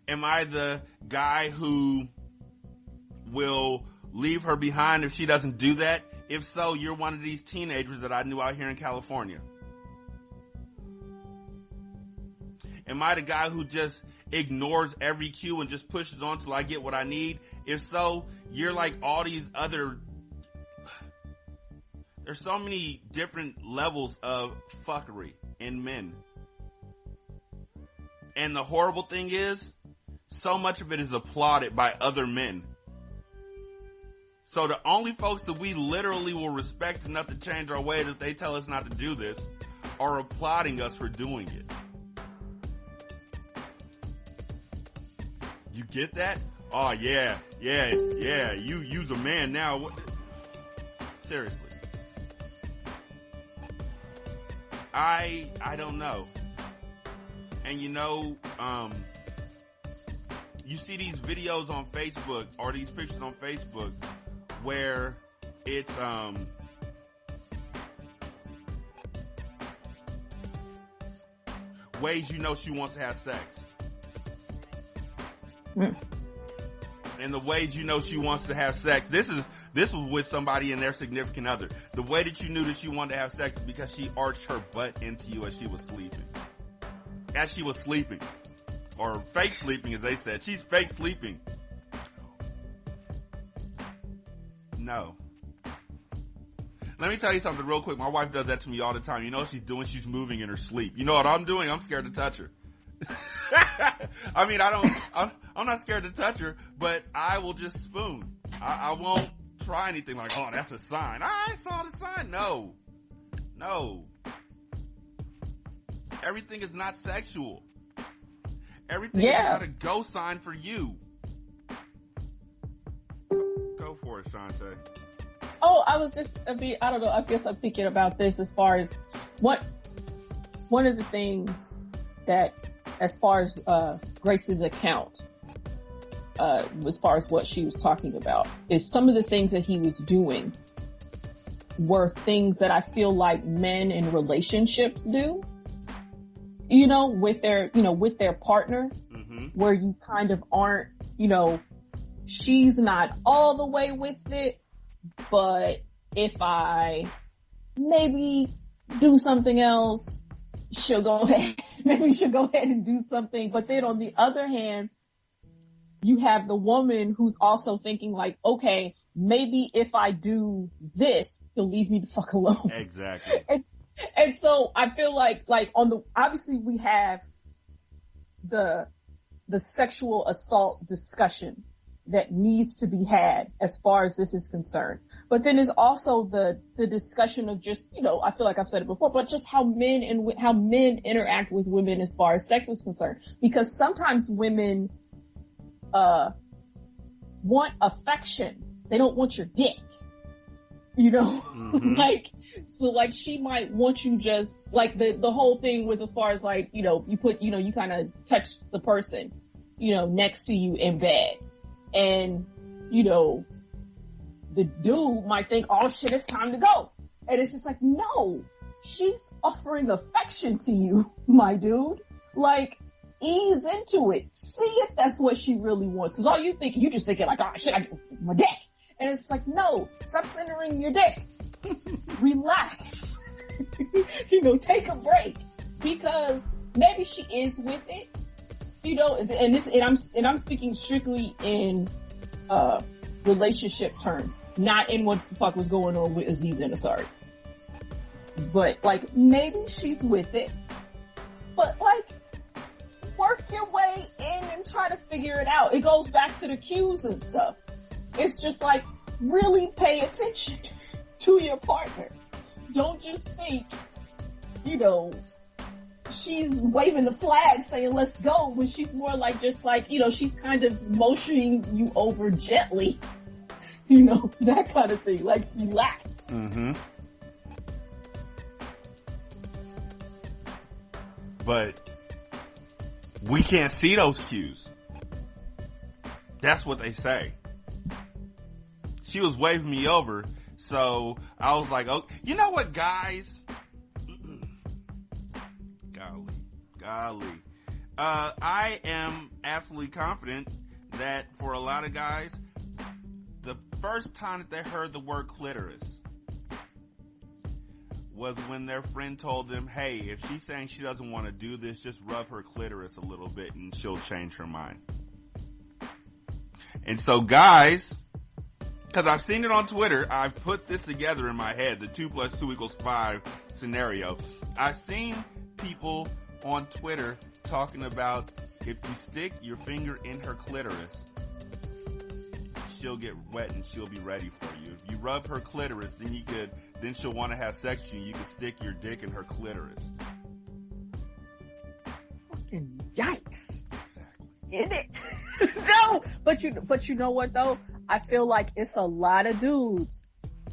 Am I the guy who will leave her behind if she doesn't do that? If so, you're one of these teenagers that I knew out here in California. Am I the guy who just ignores every cue and just pushes on till I get what I need? If so, you're like all these other... There's so many different levels of fuckery in men. And the horrible thing is, so much of it is applauded by other men. So the only folks that we literally will respect enough to change our ways if they tell us not to do this are applauding us for doing it. You get that? Oh yeah, you's a man now. What? Seriously. I don't know. And you know, you see these videos on Facebook or these pictures on Facebook where it's ways you know she wants to have sex. And the ways you know she wants to have sex, this was with somebody and their significant other. The way that you knew that she wanted to have sex is because she arched her butt into you as she was sleeping. Or fake sleeping, as they said. She's fake sleeping. No. Let me tell you something real quick. My wife does that to me all the time. You know what she's doing? She's moving in her sleep. You know what I'm doing? I'm scared to touch her. I mean, I'm not scared to touch her, but I will just spoon. I won't try anything like, oh, that's a sign. I saw the sign. No. Everything is not sexual. Everything is not a go sign for you. Go for it, Shanta. Oh, I was just, I don't know, I guess I'm thinking about this as far as one of the things that, as far as Grace's account, as far as what she was talking about, is some of the things that he was doing were things that I feel like men in relationships do, you know, with their partner, where you kind of aren't, you know, she's not all the way with it, but if I maybe do something else, she'll go ahead and do something. But then on the other hand, you have the woman who's also thinking like, okay, maybe if I do this, he'll leave me the fuck alone. Exactly. And so I feel like obviously we have the sexual assault discussion that needs to be had as far as this is concerned. But then there's also the discussion of just, you know, I feel like I've said it before, but just how men interact with women as far as sex is concerned. Because sometimes women, want affection. They don't want your dick. You know, like she might want you just like the whole thing with as far as like, you know, you kind of touch the person, you know, next to you in bed. And, you know, the dude might think, oh shit, it's time to go. And it's just like, no, she's offering affection to you, my dude. Like, ease into it. See if that's what she really wants. Cause all you just thinking like, oh shit, I get my dick. And it's like, no, stop centering your dick. Relax. You know, take a break. Because maybe she is with it. You know, and I'm speaking strictly in relationship terms, not in what the fuck was going on with Aziz Ansari. But like, maybe she's with it, but like, work your way in and try to figure it out. It goes back to the cues and stuff. It's just like, really pay attention to your partner. Don't just think, you know, she's waving the flag saying let's go, when she's more like just like, you know, she's kind of motioning you over gently, you know, that kind of thing, like relax. But we can't see those cues. That's what they say. She was waving me over, so I was like, oh, you know what, guys? Golly. I am absolutely confident that for a lot of guys, the first time that they heard the word clitoris was when their friend told them, hey, if she's saying she doesn't want to do this, just rub her clitoris a little bit and she'll change her mind. And so guys, because I've seen it on Twitter, I've put this together in my head, the 2 + 2 = 5 scenario. I've seen people on Twitter talking about if you stick your finger in her clitoris, she'll get wet and she'll be ready for you. If you rub her clitoris, then she'll want to have sex with you. You can stick your dick in her clitoris. Fucking yikes. Exactly. In it. No, but you know what though? I feel like it's a lot of dudes,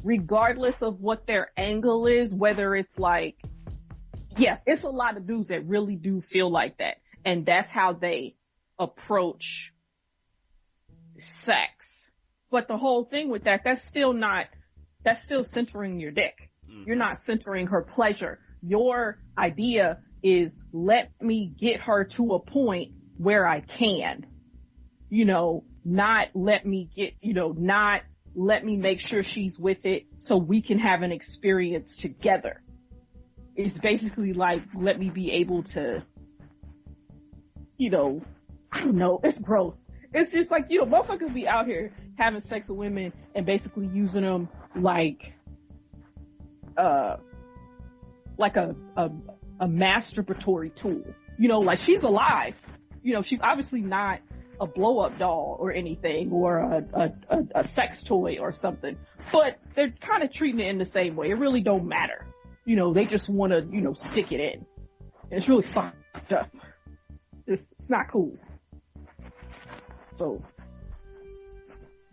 regardless of what their angle is, whether it's like, yes, it's a lot of dudes that really do feel like that. And that's how they approach sex. But the whole thing with that's still centering your dick. Mm-hmm. You're not centering her pleasure. Your idea is, let me get her to a point where I can, not let me make sure she's with it so we can have an experience together. It's basically like, let me be able to, I don't know, it's gross. It's just like, motherfuckers be out here having sex with women and basically using them like a masturbatory tool. Like she's alive. She's obviously not a blow-up doll or anything, or a sex toy or something. But they're kind of treating it in the same way. It really don't matter. They just want to, stick it in. And it's really fucked up. It's not cool. So,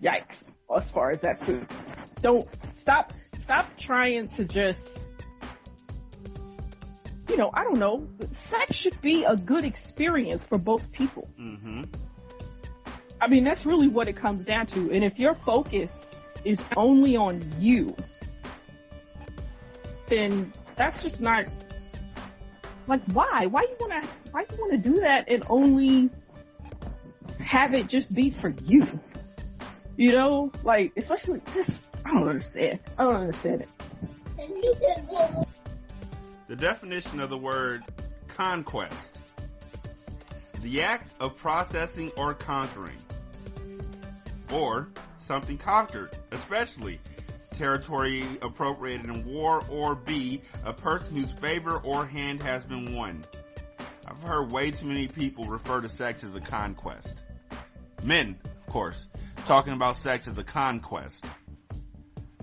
yikes, as far as that's too. Don't stop trying to just, I don't know, sex should be a good experience for both people. Mm-hmm. I mean, that's really what it comes down to. And if your focus is only on you, then that's just not, like, why? Why you wanna do that and only have it just be for you? Like, especially this, I don't understand it. The definition of the word conquest: the act of processing or conquering, or something conquered, especially territory appropriated in war, or B, a person whose favor or hand has been won. I've heard way too many people refer to sex as a conquest. Men, of course, talking about sex as a conquest.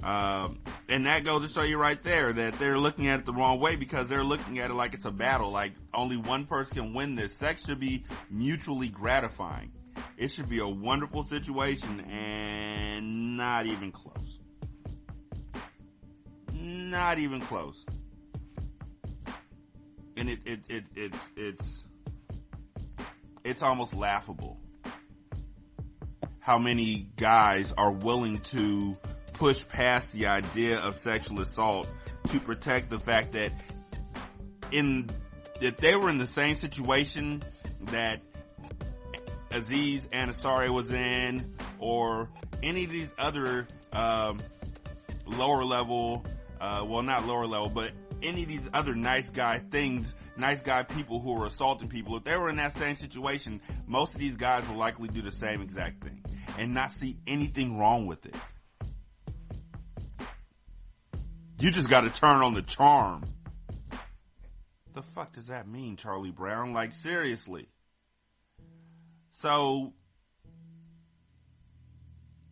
And that goes to show you right there that they're looking at it the wrong way, because they're looking at it like it's a battle, like only one person can win this. Sex should be mutually gratifying. It should be a wonderful situation, and not even close. Not even close. And it's almost laughable how many guys are willing to push past the idea of sexual assault to protect the fact that if they were in the same situation that Aziz Ansari was in, or any of these other lower level, not lower level, but any of these other nice guy people who were assaulting people, if they were in that same situation, most of these guys will likely do the same exact thing and not see anything wrong with it. You just got to turn on the charm. The fuck does that mean, Charlie Brown? Like, seriously. So,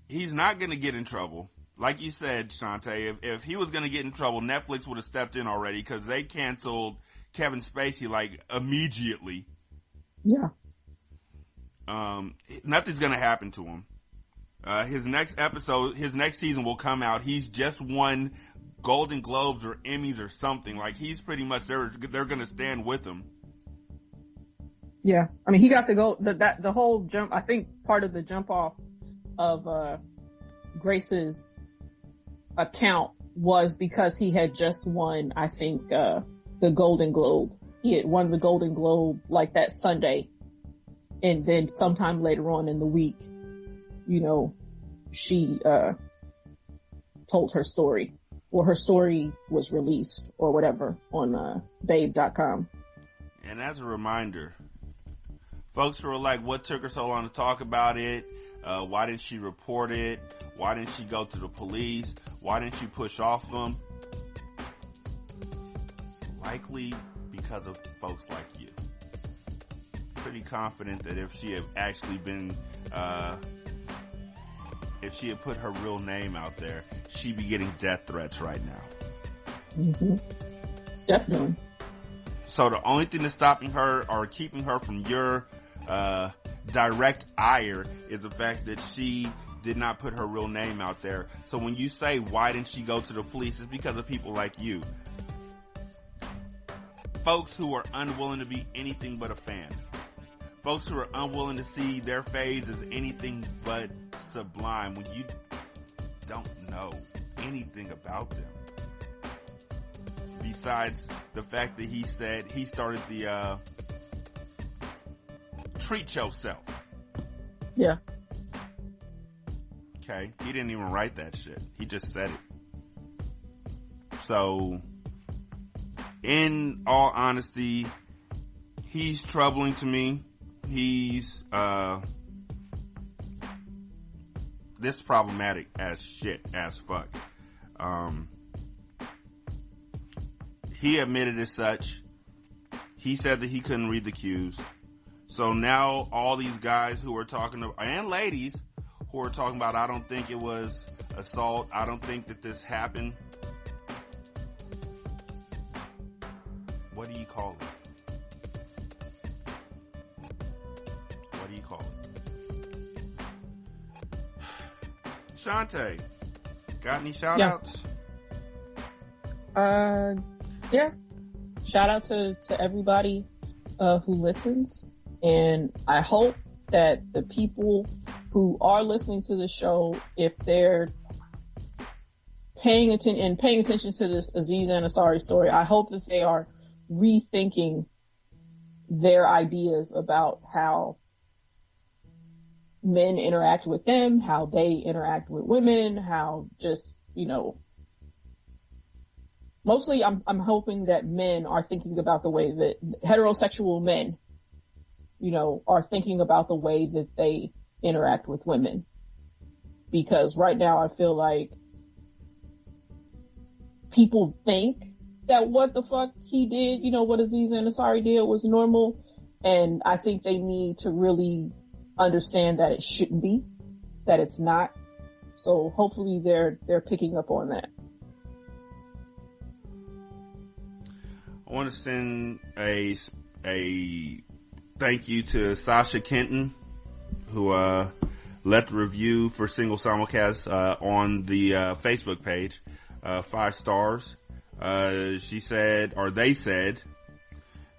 he's not going to get in trouble. Like you said, Shante, if he was going to get in trouble, Netflix would have stepped in already, because they canceled Kevin Spacey, like, immediately. Yeah. Nothing's going to happen to him. His next season will come out. He's just won Golden Globes or Emmys or something. Like, he's pretty much, they're going to stand with him. Yeah, I mean, he got to go. The whole jump. I think part of the jump off of Grace's account was because he had just won. I think the Golden Globe. He had won the Golden Globe like that Sunday, and then sometime later on in the week, you know, she told her story, or her story was released, or whatever on Babe.com. And as a reminder, folks who are like, what took her so long to talk about it? Why didn't she report it? Why didn't she go to the police? Why didn't she push off them? Likely because of folks like you. Pretty confident that if she had actually been, if she had put her real name out there, she'd be getting death threats right now. Mm-hmm. Definitely. So the only thing that's stopping her or keeping her from your direct ire is the fact that she did not put her real name out there. So when you say, why didn't she go to the police, it's because of people like you. Folks who are unwilling to be anything but a fan. Folks who are unwilling to see their phase as anything but sublime when you don't know anything about them. Besides the fact that he said he started the treat yourself. Yeah. Okay. He didn't even write that shit. He just said it. So, in all honesty, he's troubling to me. He's this problematic as shit, as fuck. He admitted as such. He said that he couldn't read the cues. So now all these guys who are talking to, and ladies who are talking about, I don't think it was assault. I don't think that this happened. What do you call it? What do you call it? Shante, got any shout outs? Yeah. Shout out to everybody who listens, and I hope that the people who are listening to the show, if they're paying attention to this Aziz Ansari story, I hope that they are rethinking their ideas about how men interact with them, how they interact with women, how just, you know, mostly I'm hoping that men are thinking about the way that heterosexual men, you know, are thinking about the way that they interact with women. Because right now I feel like people think that what the fuck he did, you know, what Aziz Ansari did was normal. And I think they need to really understand that it shouldn't be, that it's not. So hopefully they're picking up on that. I want to send a thank you to Sasha Kenton, who left a review for Single Simulcast on the Facebook page, 5 stars. She said, or they said,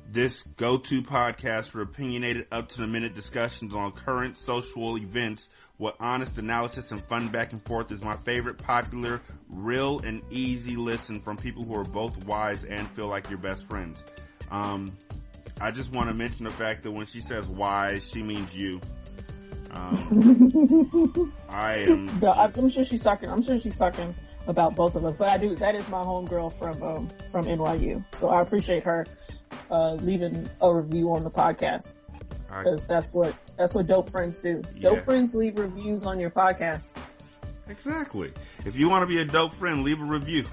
this go-to podcast for opinionated, up-to-the-minute discussions on current social events with honest analysis and fun back and forth is my favorite, popular, real, and easy listen from people who are both wise and feel like your best friends. I just want to mention the fact that when she says wise, she means you. I am. I'm sure she's talking about both of us, but that is my homegirl from NYU. So I appreciate her leaving a review on the podcast, because that's what dope friends do. Yeah. Dope friends leave reviews on your podcast. Exactly. If you want to be a dope friend, leave a review.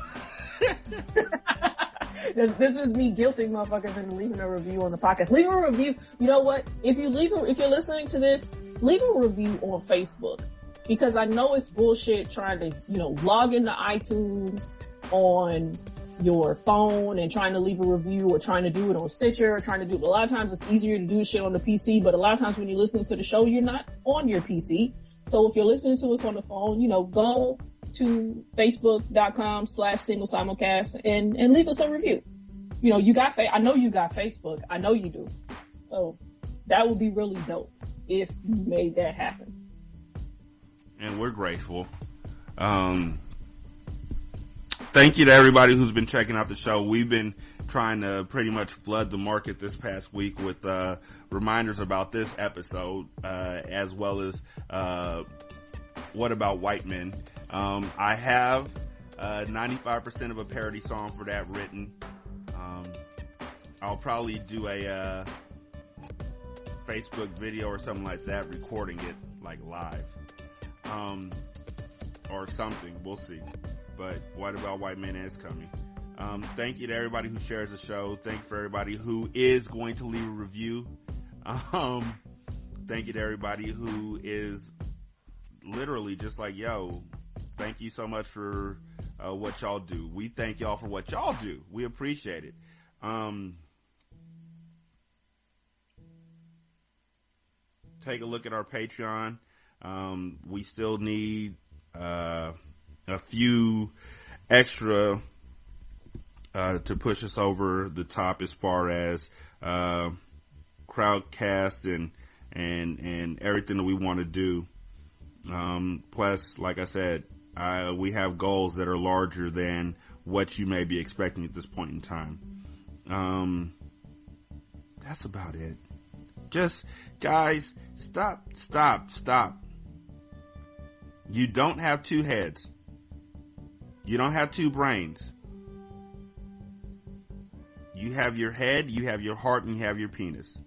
This is me guilting motherfuckers into leaving a review on the podcast. Leave a review. You know what? If you're listening to this, leave a review on Facebook, because I know it's bullshit trying to, you know, log into iTunes on your phone and trying to leave a review, or trying to do it on Stitcher, or trying to do it. A lot of times it's easier to do shit on the PC, but a lot of times when you're listening to the show, you're not on your PC. So if you're listening to us on the phone, you know, go to facebook.com/single simulcast and leave us a review. You know, I know you got Facebook. I know you do. So that would be really dope if you made that happen. And we're grateful. Thank you to everybody who's been checking out the show. We've been trying to pretty much flood the market this past week with reminders about this episode, as well as What About White Men. I have 95% of a parody song for that written. I'll probably do a Facebook video or something like that, recording it like live, or something. We'll see. But What About White Men is coming. Thank you to everybody who shares the show. Thank you for everybody who is going to leave a review. Thank you to everybody who is literally just like, yo, thank you so much for what y'all do. We thank y'all for what y'all do. We appreciate it. Take a look at our Patreon. We still need a few extra to push us over the top as far as crowdcast and everything that we want to do. Plus, like I said, we have goals that are larger than what you may be expecting at this point in time. That's about it. Just, guys, stop. You don't have two heads. You don't have two brains. You have your head, you have your heart, and you have your penis.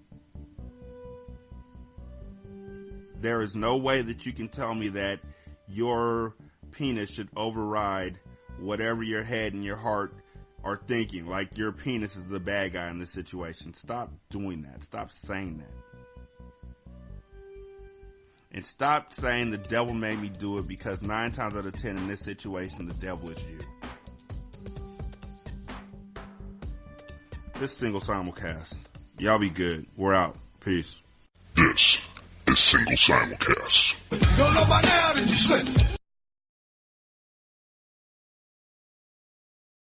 There is no way that you can tell me that your penis should override whatever your head and your heart are thinking. Like your penis is the bad guy in this situation. Stop doing that. Stop saying that. And stop saying the devil made me do it, because 9 times out of 10 in this situation, the devil is you. This single simulcast. Y'all be good. We're out. Peace. This is Single Simulcast. Don't know by now that you slip.